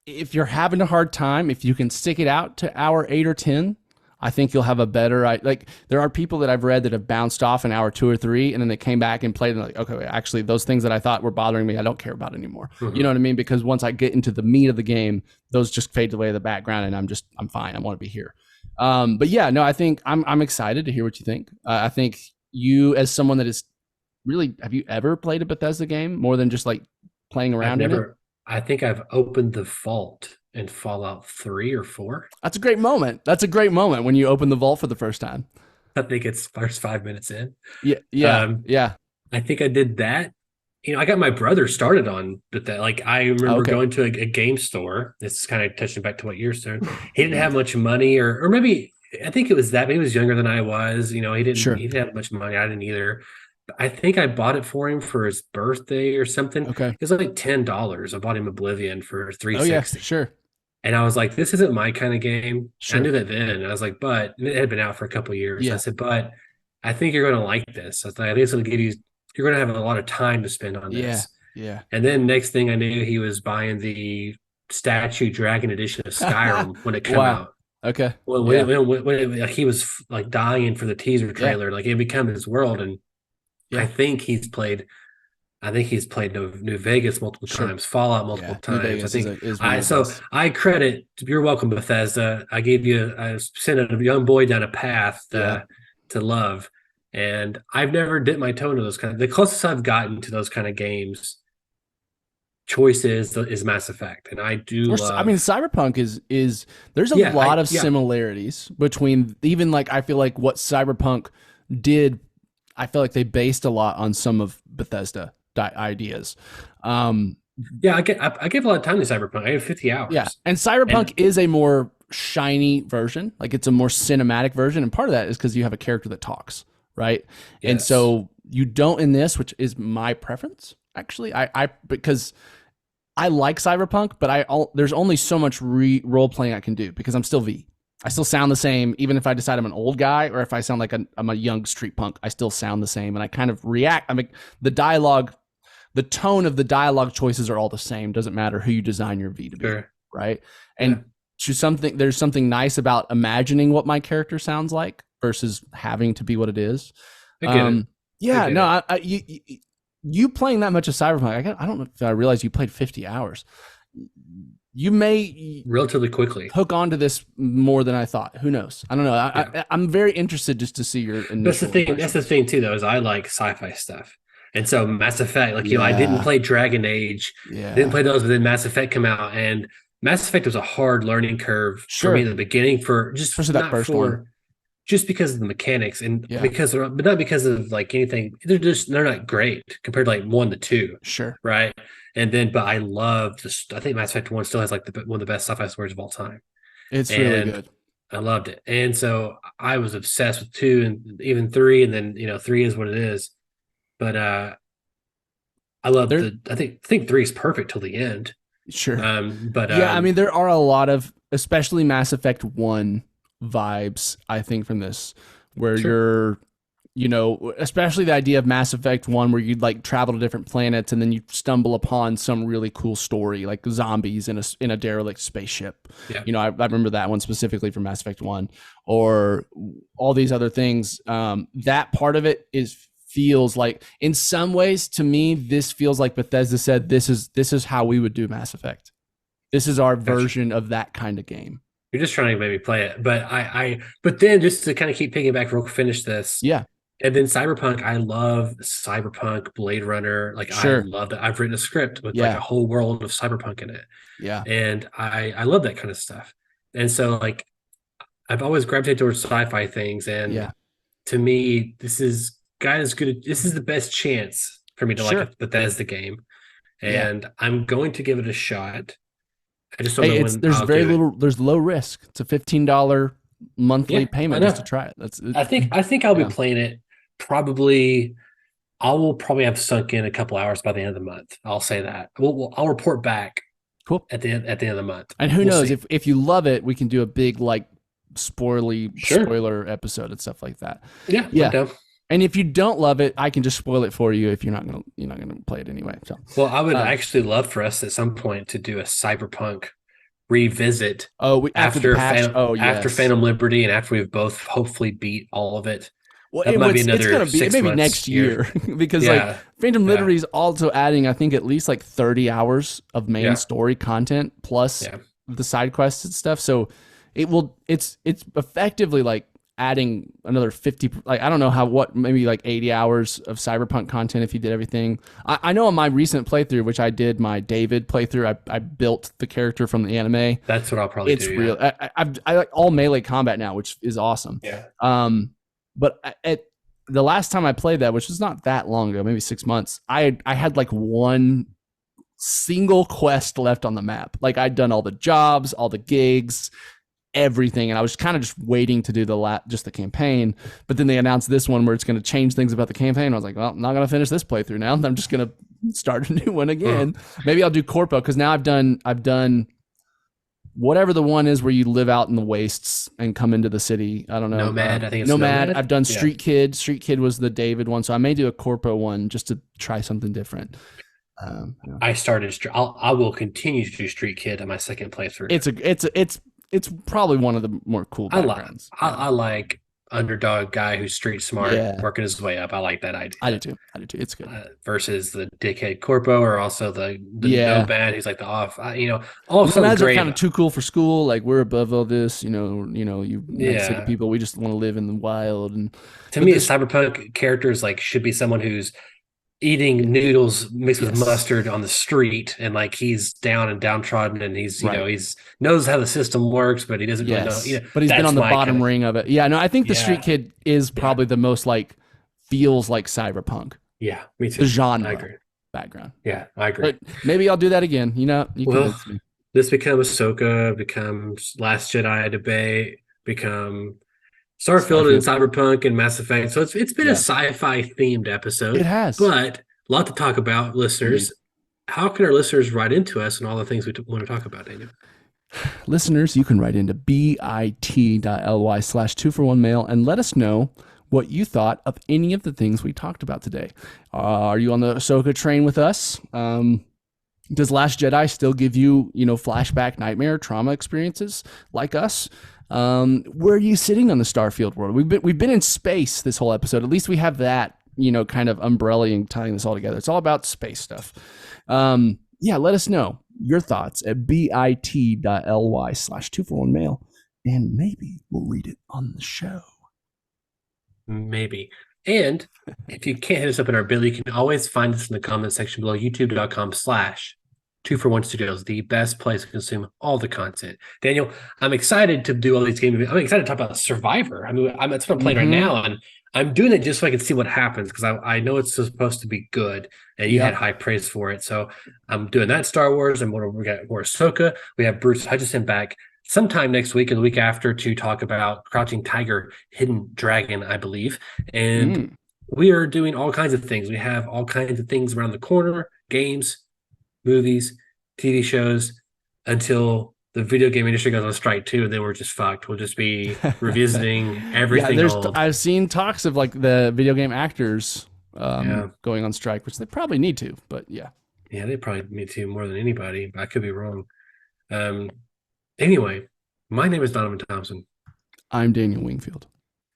if you're having a hard time, if you can stick it out to hour 8 or 10, I think you'll have a better, like there are people that I've read that have bounced off an hour 2 or 3 and then they came back and played and like, okay, actually those things that I thought were bothering me, I don't care about anymore. Mm-hmm. You know what I mean? Because once I get into the meat of the game, those just fade away in the background and I'm fine. I want to be here. But yeah, no, I think I'm excited to hear what you think. I think you, as someone that is really, have you ever played a Bethesda game more than just like playing around in it? I think I've opened the vault in Fallout 3 or 4. That's a great moment. That's a great moment when you open the vault for the first time. I think it's first 5 minutes in. Yeah. I think I did that. You know, I got my brother started on that. Like I remember going to a game store. This is kind of touching back to what you're saying. He didn't have much money, or maybe I think it was that. Maybe he was younger than I was. You know, he didn't have much money. I didn't either. I think I bought it for him for his birthday or something. Okay. It was like $10. I bought him Oblivion for $360. Oh yeah, sure. And I was like, this isn't my kind of game. Sure. I knew that then. And I was like, but it had been out for a couple of years. Yeah. I said, but I think you're going to like this. I think it's going to give you, you're going to have a lot of time to spend on this. Yeah. And then next thing I knew, he was buying the statue dragon edition of Skyrim when it came Wow. out. Okay. Well, Yeah. like he was like dying for the teaser trailer, like it became his world. And Yeah. I think he's played New Vegas multiple times, Fallout multiple New times. Vegas I think is one of the best. I credit. You're welcome, Bethesda. I sent a young boy down a path to love, and I've never dipped my toe into those kind of. The closest I've gotten to those kind of games choices is Mass Effect, and I do love. I mean, Cyberpunk is there's a lot of similarities between even like I feel like what Cyberpunk did. I feel like they based a lot on some of Bethesda ideas. I gave a lot of time to Cyberpunk. I have 50 hours. Yeah, and Cyberpunk is a more shiny version. Like it's a more cinematic version, and part of that is because you have a character that talks, right? Yes. And so you don't in this, which is my preference. Actually, I because I like Cyberpunk, but there's only so much role playing I can do because I'm still V. I still sound the same, even if I decide I'm an old guy or if I sound like I'm a young street punk. I still sound the same, and I kind of react. I mean, the tone of the dialogue choices are all the same. Doesn't matter who you design your V to be, right? And there's something nice about imagining what my character sounds like versus having to be what it is. You playing that much of Cyberpunk, I don't know if I realized you played 50 hours. You may relatively quickly hook onto this more than I thought. Who knows? I don't know. I'm very interested just to see your initial That's the thing. That's the thing too, though, is I like sci-fi stuff, and so Mass Effect, like I didn't play Dragon Age, didn't play those, but then Mass Effect come out, and Mass Effect was a hard learning curve for me in the beginning especially that first one. Just because of the mechanics and but not because of like anything. They're not great compared to like 1 to 2. Sure. Right. And then, but I love I think Mass Effect 1 still has like one of the best sci-fi stories of all time. It's really good. I loved it. And so I was obsessed with 2 and even 3. And then, 3 is what it is. But I love I think 3 is perfect till the end. Sure. I mean, there are a lot of, especially Mass Effect 1 vibes, I think, from this, where you're, especially the idea of Mass Effect 1 where you'd like travel to different planets and then you stumble upon some really cool story like zombies in a derelict spaceship. I remember that one specifically from Mass Effect 1, or all these other things. That part of it feels like, in some ways to me, this feels like Bethesda said, this is how we would do Mass Effect. This is our version of that kind of game. You're just trying to maybe play it, but then just to kind of keep picking back, finish this. Yeah. And then Cyberpunk, I love Cyberpunk, Blade Runner. Like I loved it. I've written a script with like a whole world of Cyberpunk in it. Yeah. And I love that kind of stuff. And so like I've always gravitated towards sci-fi things. And to me, this is the best chance for me to like a Bethesda game. And I'm going to give it a shot. I just don't know when there's low risk. It's a $15 monthly payment just to try it. I think I'll be playing it probably. I will probably have sunk in a couple hours by the end of the month. I'll say that. I'll report back. Cool. At the end of the month. And who knows if you love it, we can do a big like spoiler episode and stuff like that. Yeah. And if you don't love it, I can just spoil it for you if you're not gonna play it anyway. So, well, I would actually love for us at some point to do a Cyberpunk revisit. After Phantom Liberty and after we've both hopefully beat all of it. Well, it may be next year because like Phantom Liberty is also adding, I think, at least like 30 hours of main story content plus the side quests and stuff. So it's effectively like adding another 50, like I don't know maybe like 80 hours of Cyberpunk content if you did everything. I know on my recent playthrough, which I did my David playthrough, I built the character from the anime. That's what I'll probably do. It's real. I like all melee combat now, which is awesome. Yeah. But at the last time I played that, which was not that long ago, maybe 6 months, I had like one single quest left on the map. Like I'd done all the jobs, all the gigs, everything, and I was kind of just waiting to do just the campaign. But then they announced this one where it's going to change things about the campaign. I was like, well, I'm not going to finish this playthrough now. I'm just going to start a new one again. Maybe I'll do Corpo because now I've done whatever the one is where you live out in the wastes and come into the city. I don't know. Nomad. I think it's Nomad. I've done Street Kid. Street Kid was the David one, so I may do a Corpo one just to try something different. I started. I will continue to do Street Kid on my second playthrough. It's probably one of the more cool backgrounds. I like underdog guy who's street smart, Yeah. working his way up. I like that idea. I do too. It's good. Versus the dickhead corpo, or also the Yeah. nomad who's like the off. All of Nomads are great. kind of too cool for school. Like, we're above all this. You United States Yeah. people. We just want to live in the wild. And To me, a cyberpunk characters like should be someone who's eating noodles mixed with Yes. mustard on the street, and like he's down and downtrodden, and he's Right. he's knows how the system works, but he doesn't Yes. really know. But he's been that's on the my bottom kind of- ring of it. Yeah. No, I think the Yeah. Street Kid is probably the most like feels like cyberpunk. Yeah, me too. The genre I agree. background. Yeah, I agree. But maybe I'll do that again. You Well, convinced me. this becomes Ahsoka, becomes Last Jedi debate, become Starfield and Cyberpunk and Mass Effect. So it's been a sci-fi themed episode. It has. But a lot to talk about, listeners. How can our listeners write into us and all the things we want to talk about, Daniel? Listeners, you can write into bit.ly/2for1mail and let us know what you thought of any of the things we talked about today. Are you on the Ahsoka train with us? Does Last Jedi still give you, flashback nightmare trauma experiences like us? Where are you sitting on the Starfield world? We've been in space this whole episode. At least we have that, kind of umbrella tying this all together. It's all about space stuff. Let us know your thoughts at bit.ly/2for1mail, and maybe we'll read it on the show. Maybe. And if you can't hit us up in our bill, you can always find us in the comment section below, youtube.com/2for1studios, the best place to consume all the content. Daniel, I'm excited to do all these games. I'm excited to talk about Survivor. That's what I'm playing right now, and I'm doing it just so I can see what happens, because I know it's supposed to be good, and you had high praise for it. So I'm doing that Star Wars, and we got more Ahsoka. We have Bruce Hutchison back sometime next week or the week after to talk about Crouching Tiger, Hidden Dragon, I believe. And we are doing all kinds of things. We have all kinds of things around the corner, games, movies, TV shows, until the video game industry goes on strike too, and then we're just fucked. We'll just be revisiting everything old. I've seen talks of like the video game actors going on strike, which they probably need to, but yeah. Yeah, they probably need to more than anybody, but I could be wrong. Anyway, my name is Donovan Thompson. I'm Daniel Wingfield.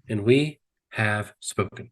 And we have spoken.